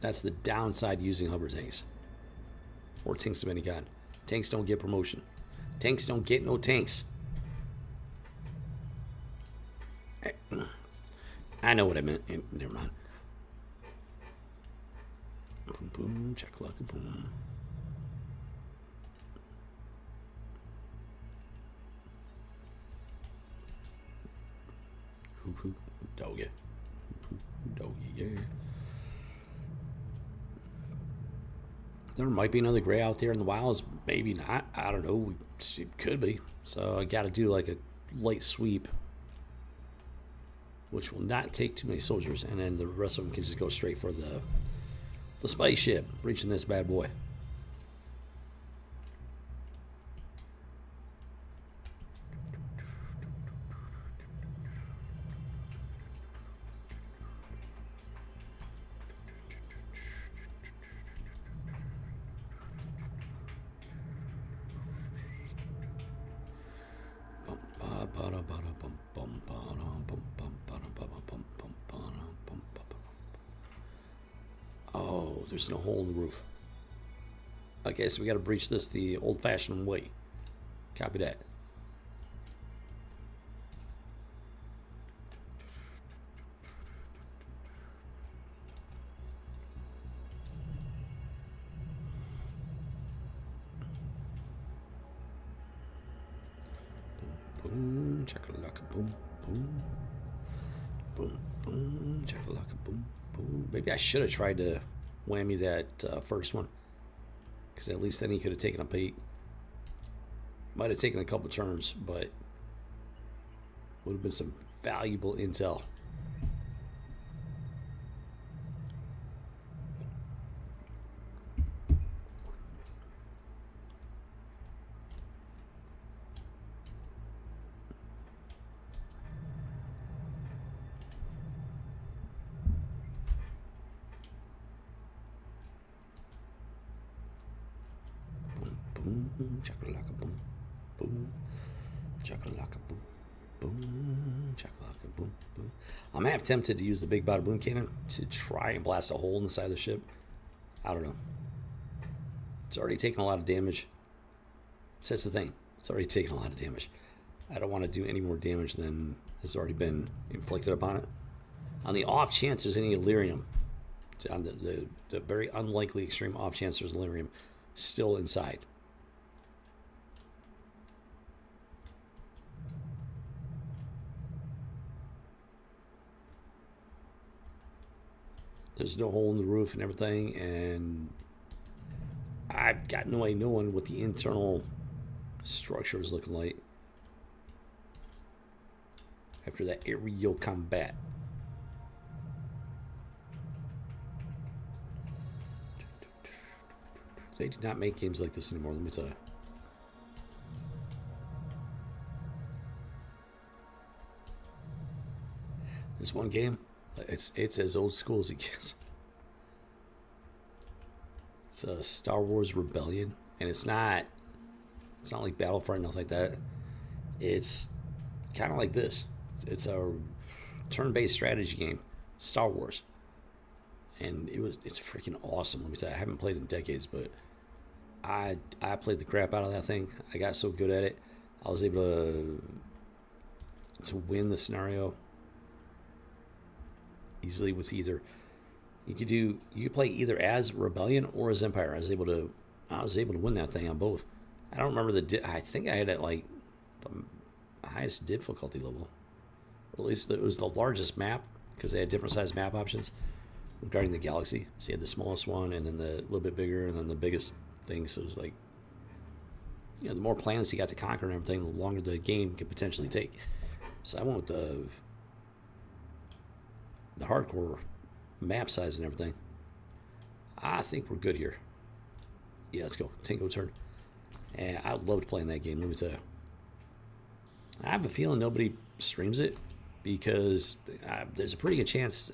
That's the downside using hover tanks. Or tanks of any kind. Tanks don't get promotion. Tanks don't get no tanks. I know what I meant. Never mind. Boom, boom, check luck, boom. Who, doggy. Who, doggy, yeah. There might be another gray out there in the wilds. Maybe not. I don't know. It could be. So I got to do like a light sweep, which will not take too many soldiers, and then the rest of them can just go straight for the spaceship, reaching this bad boy. Oh, there's no hole in the roof. Okay, so we got to breach this the old-fashioned way. Copy that. Boom, chakalaka, boom, boom. Boom, boom, chakalaka, boom, boom. Maybe I should have tried to whammy that first one. Because at least then he could have taken a peek. Might have taken a couple turns, but would have been some valuable intel. Boom, chakalaka, boom, boom, chakalaka, boom, boom, chakalaka, boom, boom. I'm half tempted to use the big bada boom cannon to try and blast a hole in the side of the ship. I don't know. It's already taken a lot of damage. So that's the thing. It's already taken a lot of damage. I don't want to do any more damage than has already been inflicted upon it. On the off chance there's any Illyrium, on the very unlikely extreme off chance there's Illyrium still inside. There's no hole in the roof and everything, and I've got no way knowing what the internal structure is looking like after that aerial combat. They do not make games like this anymore, let me tell you. This one game, it's as old school as it gets. It's a Star Wars Rebellion, and it's not like Battlefront, nothing like that. It's kind of like this. It's a turn-based strategy game, Star Wars, and it's freaking awesome. Let me tell you, I haven't played in decades, but I played the crap out of that thing. I got so good at it, I was able to win the scenario easily with either. You could play either as Rebellion or as Empire. I was able to win that thing on both. I don't remember I think I had it like the highest difficulty level. Or at least it was the largest map, because they had different size map options regarding the galaxy. So you had the smallest one, and then the little bit bigger, and then the biggest thing. So it was like, the more planets you got to conquer and everything, the longer the game could potentially take. So I went with the hardcore map size and everything. I think we're good here. Yeah, let's go. Tango turn. And I loved playing that game, let me tell you. I have a feeling nobody streams it because there's a pretty good chance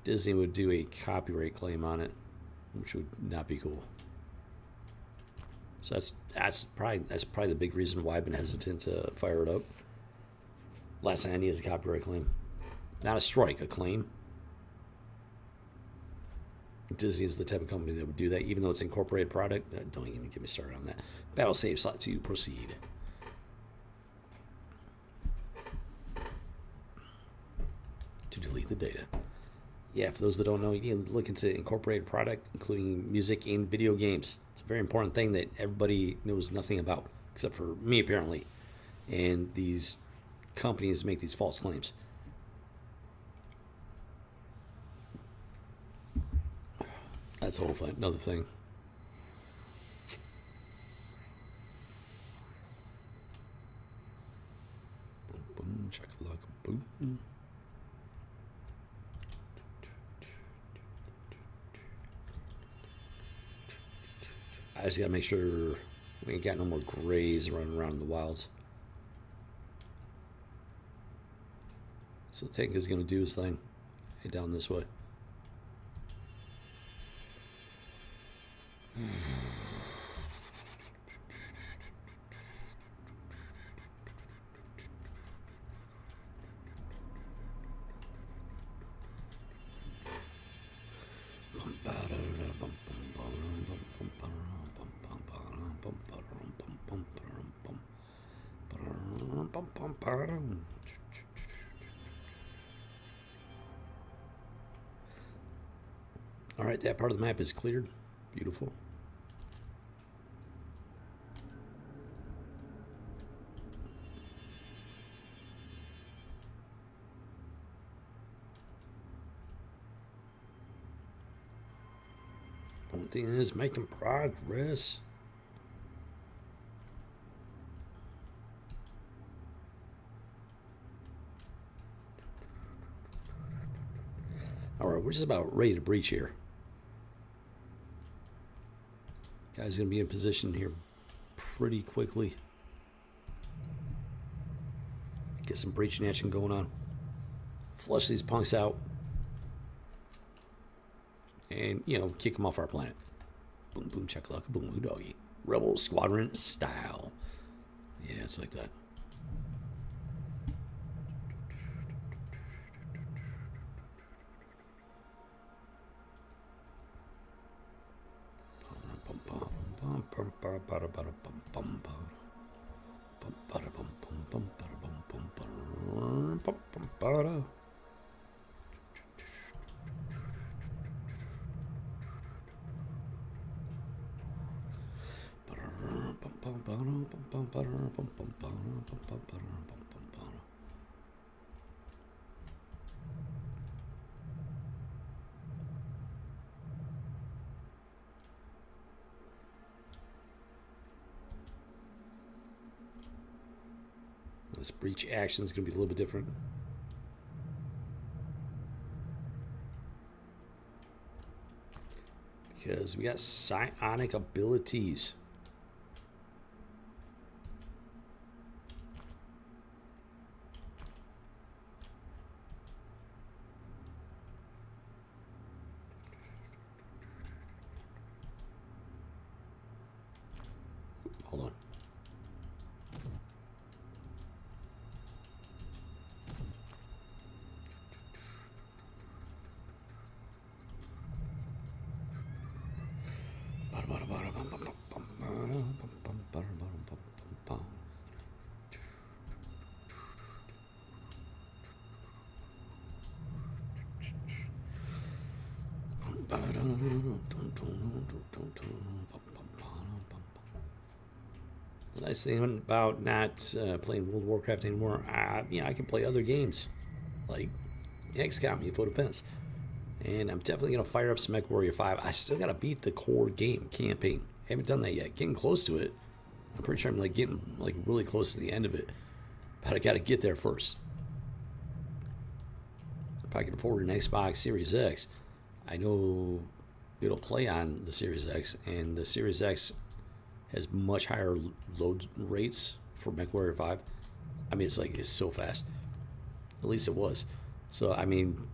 Disney would do a copyright claim on it, which would not be cool. So that's probably the big reason why I've been hesitant to fire it up. Last thing I need is a copyright claim. Not a strike, a claim. Disney is the type of company that would do that, even though it's incorporated product. Don't even get me started on that. Battle save slot 2, proceed. To delete the data. Yeah, for those that don't know, you need to look into incorporated product, including music and video games. It's a very important thing that everybody knows nothing about, except for me, apparently. And these companies make these false claims. That's a whole thing, another thing. Boom, boom, chakalaka, boom. I just gotta make sure we ain't got no more grays running around in the wilds. So the tank is gonna do his thing. Head down this way. All right, that part of the map is cleared. Beautiful. One thing is making progress. All right, we're just about ready to breach here. Guy's going to be in position here pretty quickly. Get some breaching action going on. Flush these punks out. And, you know, kick them off our planet. Boom, boom, chakalaka, boom, boom, doggy. Rebel Squadron style. Yeah, it's like that. This breach action is going to be a little bit different. Because we got psionic abilities. Hold on. The nice thing about not playing World of Warcraft anymore, you know, I can play other games like Xcom, UFO Defense, and I'm definitely gonna fire up some MechWarrior 5. I still gotta beat the core game campaign. I haven't done that yet. Getting close to it. I'm pretty sure I'm like getting like really close to the end of it, but I gotta get there first. If I can afford an Xbox Series X, I know it'll play on the Series X, and the Series X has much higher load rates for MechWarrior 5. I mean, it's so fast. At least it was. So I mean,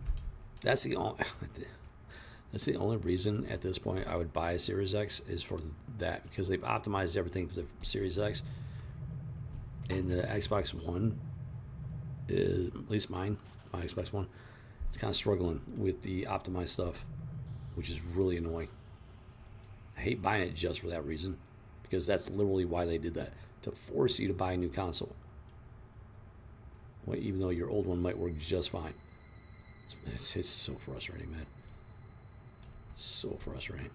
that's the only reason at this point I would buy a Series X is for that, because they've optimized everything for the Series X. And the Xbox One is, at least my Xbox One, it's kind of struggling with the optimized stuff, which is really annoying. I hate buying it just for that reason, because that's literally why they did that, to force you to buy a new console. Well, even though your old one might work just fine. It's so frustrating, man. It's so frustrating.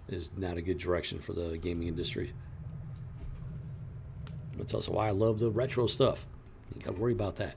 It is not a good direction for the gaming industry. But it's also why I love the retro stuff. You gotta worry about that.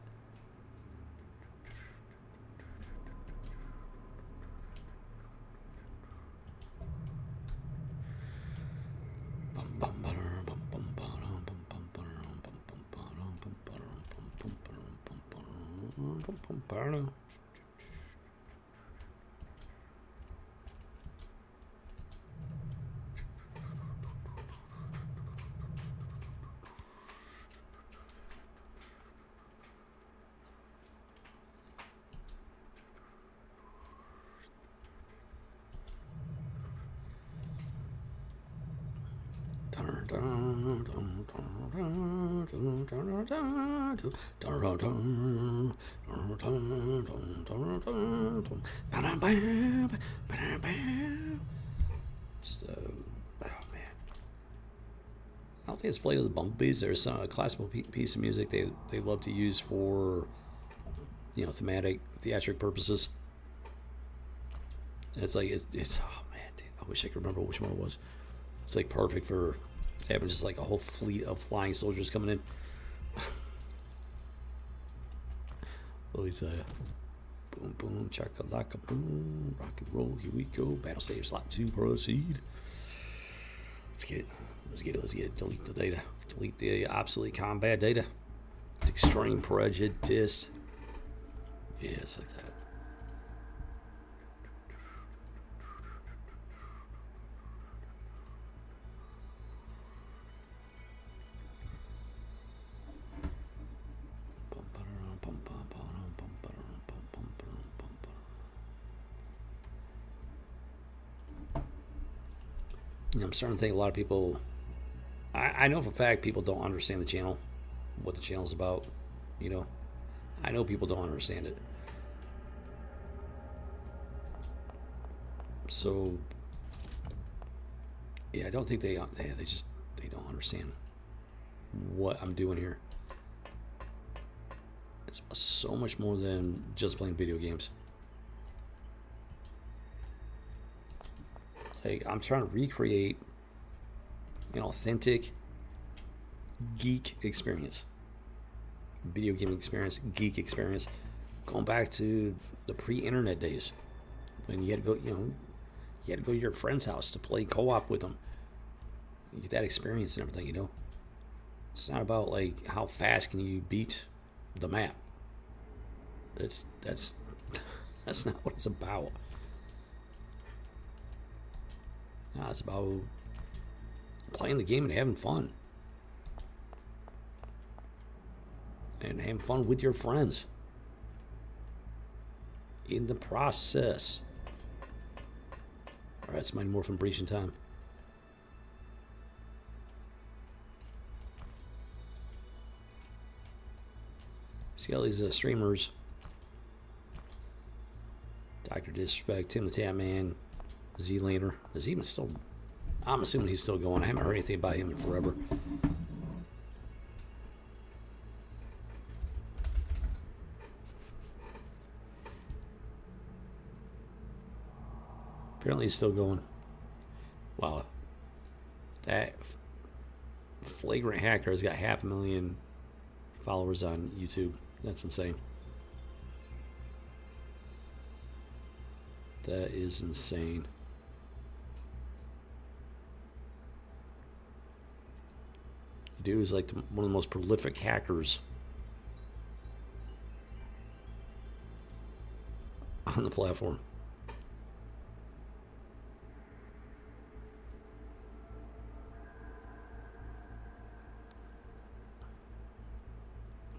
Just oh man, I don't think it's Flight of the Bumblebees. There's a classical piece of music they love to use for, you know, theatric purposes. And it's like, it's oh man, dude, I wish I could remember which one it was. It's like perfect for having just like a whole fleet of flying soldiers coming in. Let me tell you. Boom, boom, chakalaka, boom, rock and roll, here we go. Battle stage slot 2, proceed. Let's get it. Let's get it. Delete the data. Delete the obsolete combat data. Extreme prejudice. Yeah, it's like that. I'm starting to think a lot of people, I know for a fact people don't understand the channel, what the channel's about, you know. I know people don't understand it. So, yeah, I don't think they don't understand what I'm doing here. It's so much more than just playing video games. Like, I'm trying to recreate an authentic geek experience. Video game experience, geek experience. Going back to the pre-internet days. When you had to go, you had to go to your friend's house to play co-op with them. You get that experience and everything, you know. It's not about, like, how fast can you beat the map. That's not what it's about. No, it's about playing the game and having fun. And having fun with your friends. In the process. Alright, it's my Morphin Breaching time. See all these streamers. Dr. Disrespect, Tim the Tatman, Z-Laner. Is he even still... I'm assuming he's still going. I haven't heard anything about him in forever. Apparently he's still going. Wow. That flagrant hacker has got 500,000 followers on YouTube. That's insane. That is insane. The dude is like one of the most prolific hackers on the platform.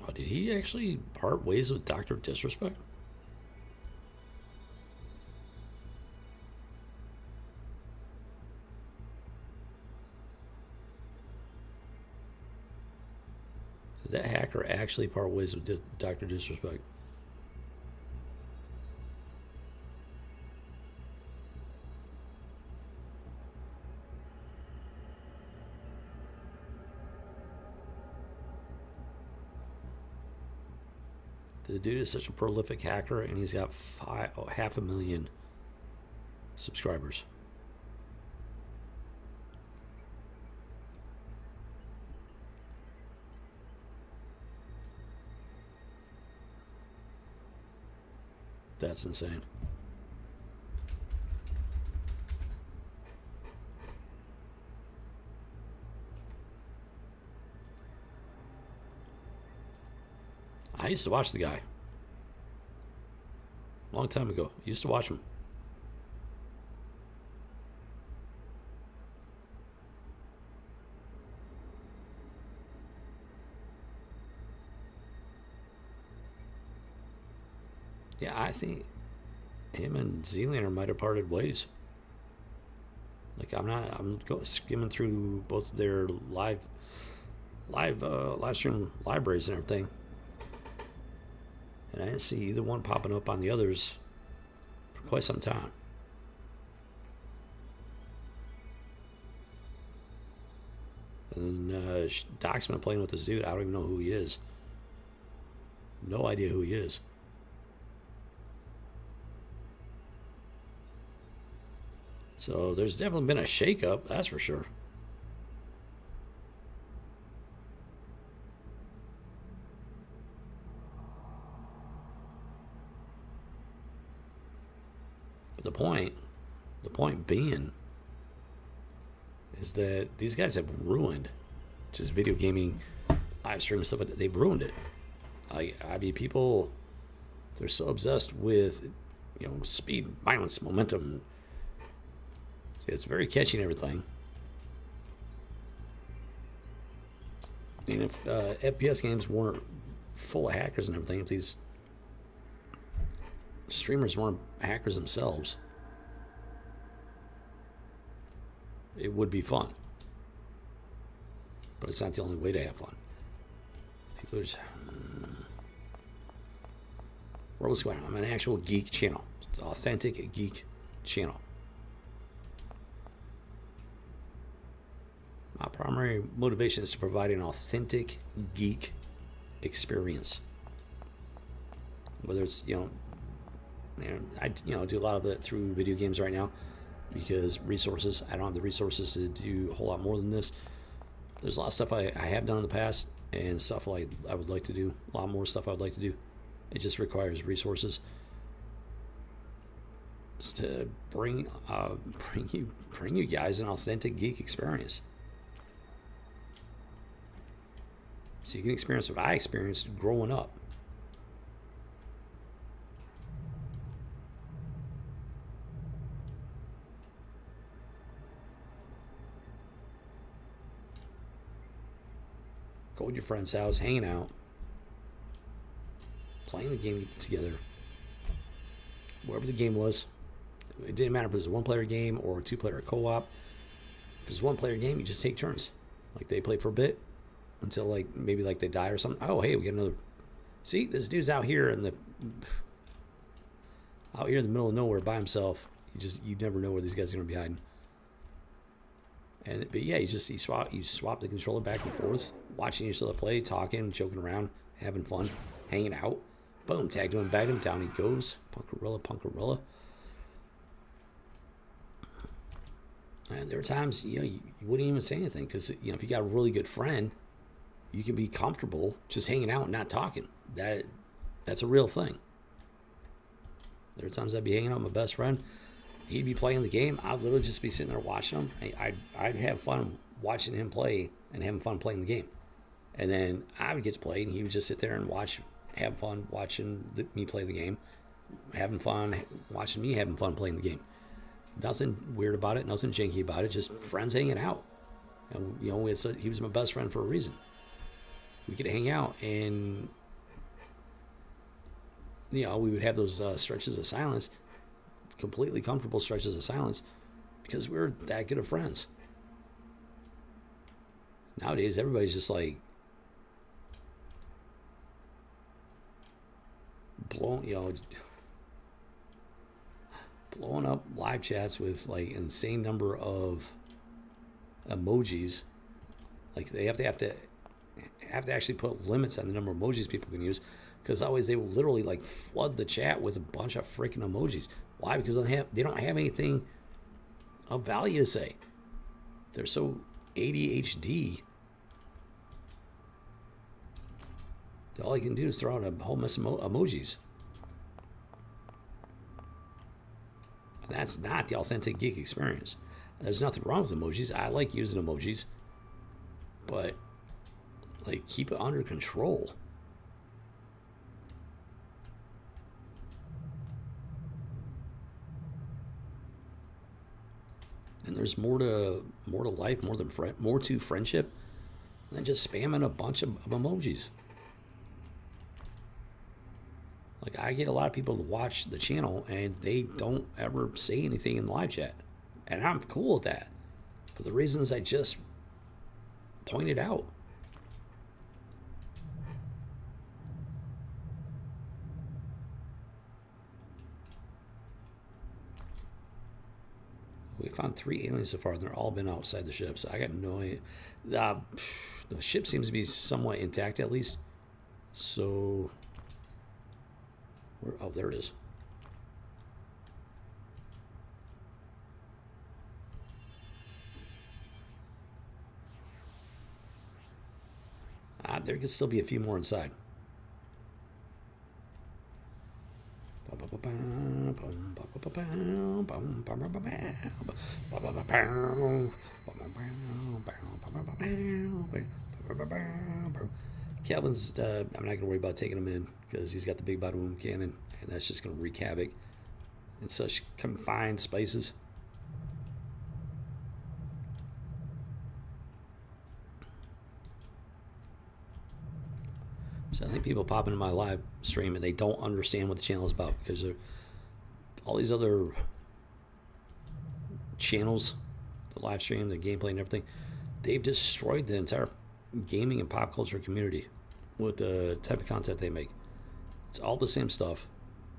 Oh, did he actually part ways with Dr. Disrespect? Did that hacker actually part ways with Dr. Disrespect? The dude is such a prolific hacker, and he's got 500,000 subscribers. That's insane. I used to watch the guy. Long time ago. I used to watch him. Yeah, I think him and Z-Laner might have parted ways. Like, I'm skimming through both of their live stream libraries and everything. And I didn't see either one popping up on the others for quite some time. And Doc's been playing with this dude. I don't even know who he is. No idea who he is. So there's definitely been a shakeup, that's for sure. But the point being, is that these guys have ruined just video gaming, live streaming stuff like that. They've ruined it. I mean, people, they're so obsessed with, you know, speed, violence, momentum. See, it's very catchy and everything. And if FPS games weren't full of hackers and everything, if these streamers weren't hackers themselves, it would be fun. But it's not the only way to have fun. People are just... Roll Squadron. I'm an actual geek channel. It's an authentic geek channel. My primary motivation is to provide an authentic geek experience. Whether it's, I do a lot of it through video games right now because resources. I don't have the resources to do a whole lot more than this. There's a lot of stuff I have done in the past and stuff like I would like to do. A lot more stuff I would like to do. It just requires resources. It's to bring you guys an authentic geek experience. So you can experience what I experienced growing up. Go to your friend's house, hanging out, playing the game together. Whatever the game was. It didn't matter if it was a one-player game or a two-player co-op. If it's a one-player game, you just take turns. Like they play for a bit until maybe they die or something. Oh, hey, we get another. See, this dude's out here in the middle of nowhere by himself. You never know where these guys are gonna be hiding. But yeah, you swap the controller back and forth, watching each other play, talking, joking around, having fun, hanging out. Boom, tagged him, bagged him, down he goes. Punkarilla. And there were times, you wouldn't even say anything because, if you got a really good friend, you can be comfortable just hanging out and not talking. That's a real thing. There were times I'd be hanging out with my best friend. He'd be playing the game. I'd literally just be sitting there watching him. I'd have fun watching him play and having fun playing the game. And then I would get to play, and he would just sit there and have fun watching me play the game, having fun watching me having fun playing the game. Nothing weird about it, nothing janky about it, just friends hanging out. And, he was my best friend for a reason. We could hang out, and, we would have those stretches of silence, completely comfortable stretches of silence, because we were that good of friends. Nowadays, everybody's just blowing up live chats with insane number of emojis. They have to actually put limits on the number of emojis people can use, because always they will literally flood the chat with a bunch of freaking emojis. Why? Because they don't have anything of value to say. They're so ADHD. All you can do is throw out a whole mess of emojis. And that's not the authentic geek experience. There's nothing wrong with emojis. I like using emojis. But, keep it under control. And there's more to life, more to friendship than just spamming a bunch of emojis. I get a lot of people to watch the channel and they don't ever say anything in the live chat. And I'm cool with that, for the reasons I just pointed out. We found 3 aliens so far, and they're all been outside the ship, so I got no idea. The ship seems to be somewhat intact, at least. So, oh, there it is. There could still be a few more inside. Calvin's, I'm not going to worry about taking him in because he's got the big bada boom cannon, and that's just going to wreak havoc in such confined spaces. So I think people pop into my live stream and they don't understand what the channel is about because all these other channels, the live stream, the gameplay and everything, they've destroyed the entire gaming and pop culture community with the type of content they make. It's all the same stuff.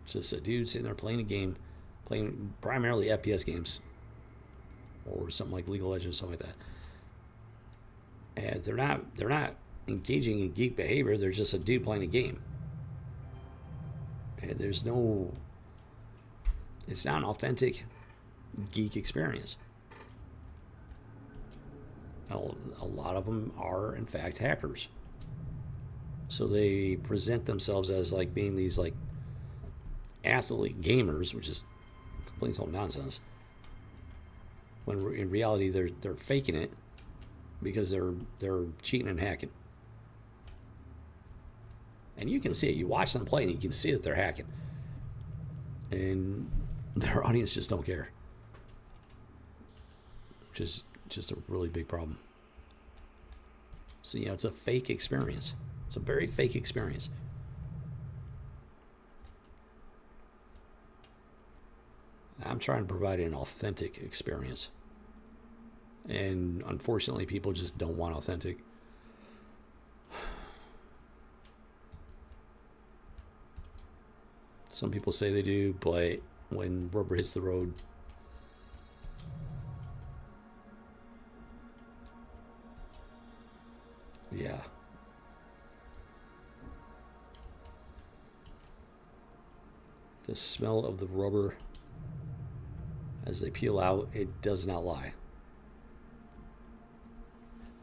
It's just a dude sitting there playing a game, playing primarily FPS games or something like League of Legends, something like that. And they're not engaging in geek behavior. They're just a dude playing a game, and it's not an authentic geek experience. A lot of them are in fact hackers, so they present themselves as like being these like athlete gamers, which is complete total nonsense, when in reality they're faking it because they're cheating and hacking. And you can see it. You watch them play and you can see that they're hacking. And their audience just don't care. Which is just a really big problem. So, it's a fake experience. It's a very fake experience. I'm trying to provide an authentic experience. And unfortunately, people just don't want authentic. Some people say they do, but when rubber hits the road, yeah. The smell of the rubber as they peel out, it does not lie.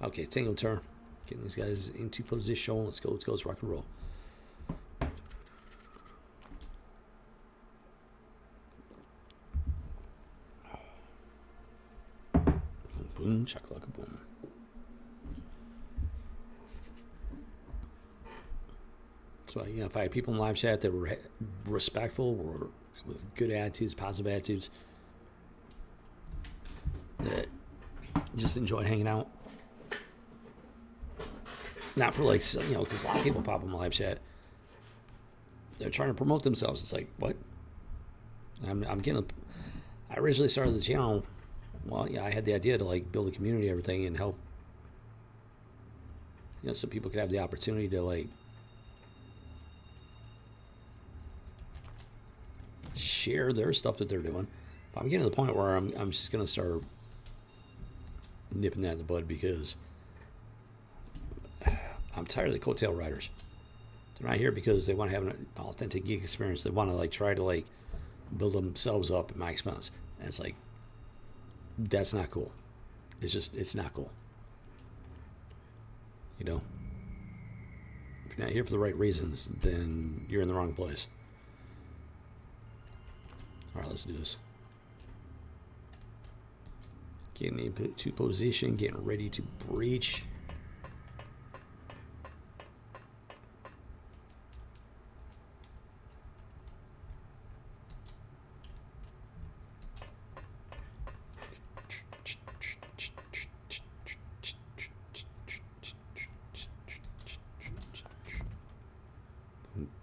Okay, tango turn. Getting these guys into position. Let's go, let's rock and roll. Boom, shakalaka boom. So, if I had people in live chat that were respectful, or with good attitudes, positive attitudes, that just enjoyed hanging out. Not for because a lot of people pop in live chat. They're trying to promote themselves. It's like, what? I originally started the channel. Well, I had the idea to build a community, and everything, and help, so people could have the opportunity to share their stuff that they're doing. But I'm getting to the point where I'm just gonna start nipping that in the bud because I'm tired of the coattail riders. They're not here because they want to have an authentic geek experience. They want to try to build themselves up at my expense, and it's like, that's not cool. It's not cool. If you're not here for the right reasons, then you're in the wrong place. All right, let's do this. Getting into position, getting ready to breach.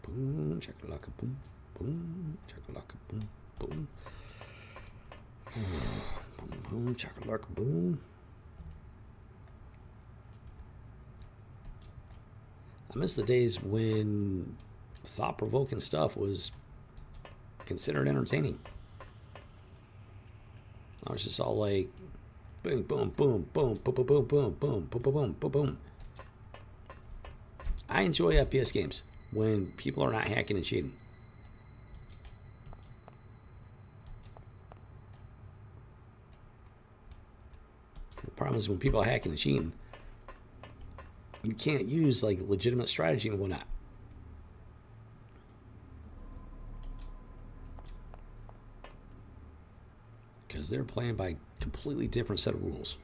Boom, chakalaka, boom, boom, chakalaka, boom, boom, boom, boom, chakalaka, boom. I miss the days when thought-provoking stuff was considered entertaining. I was just all like, boom, boom, boom, boom, boom, boom, boom, boom, boom, boom, boom, boom, boom. I enjoy FPS games when people are not hacking and cheating. The problem is when people are hacking and cheating, you can't use like legitimate strategy and whatnot. Because they're playing by a completely different set of rules.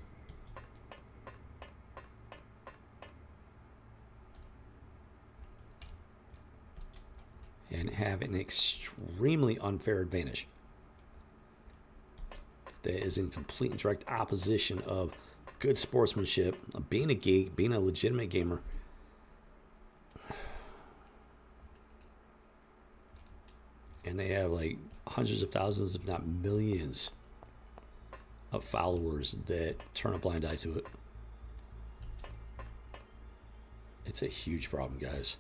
And have an extremely unfair advantage that is in complete and direct opposition of good sportsmanship, of being a geek, being a legitimate gamer. And they have like hundreds of thousands, if not millions, of followers that turn a blind eye to it. It's a huge problem, guys.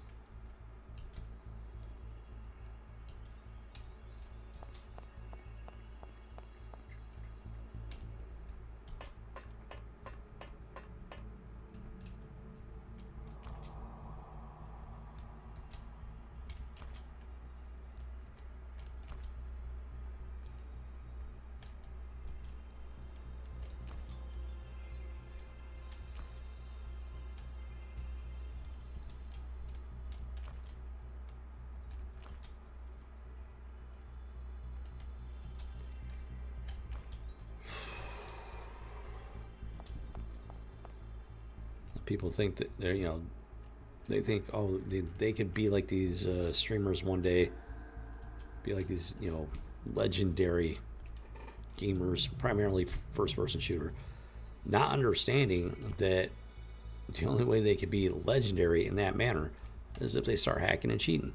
People think that they're, they think, oh, they could be like these streamers one day, be like these, legendary gamers, primarily first-person shooter, not understanding that the only way they could be legendary in that manner is if they start hacking and cheating.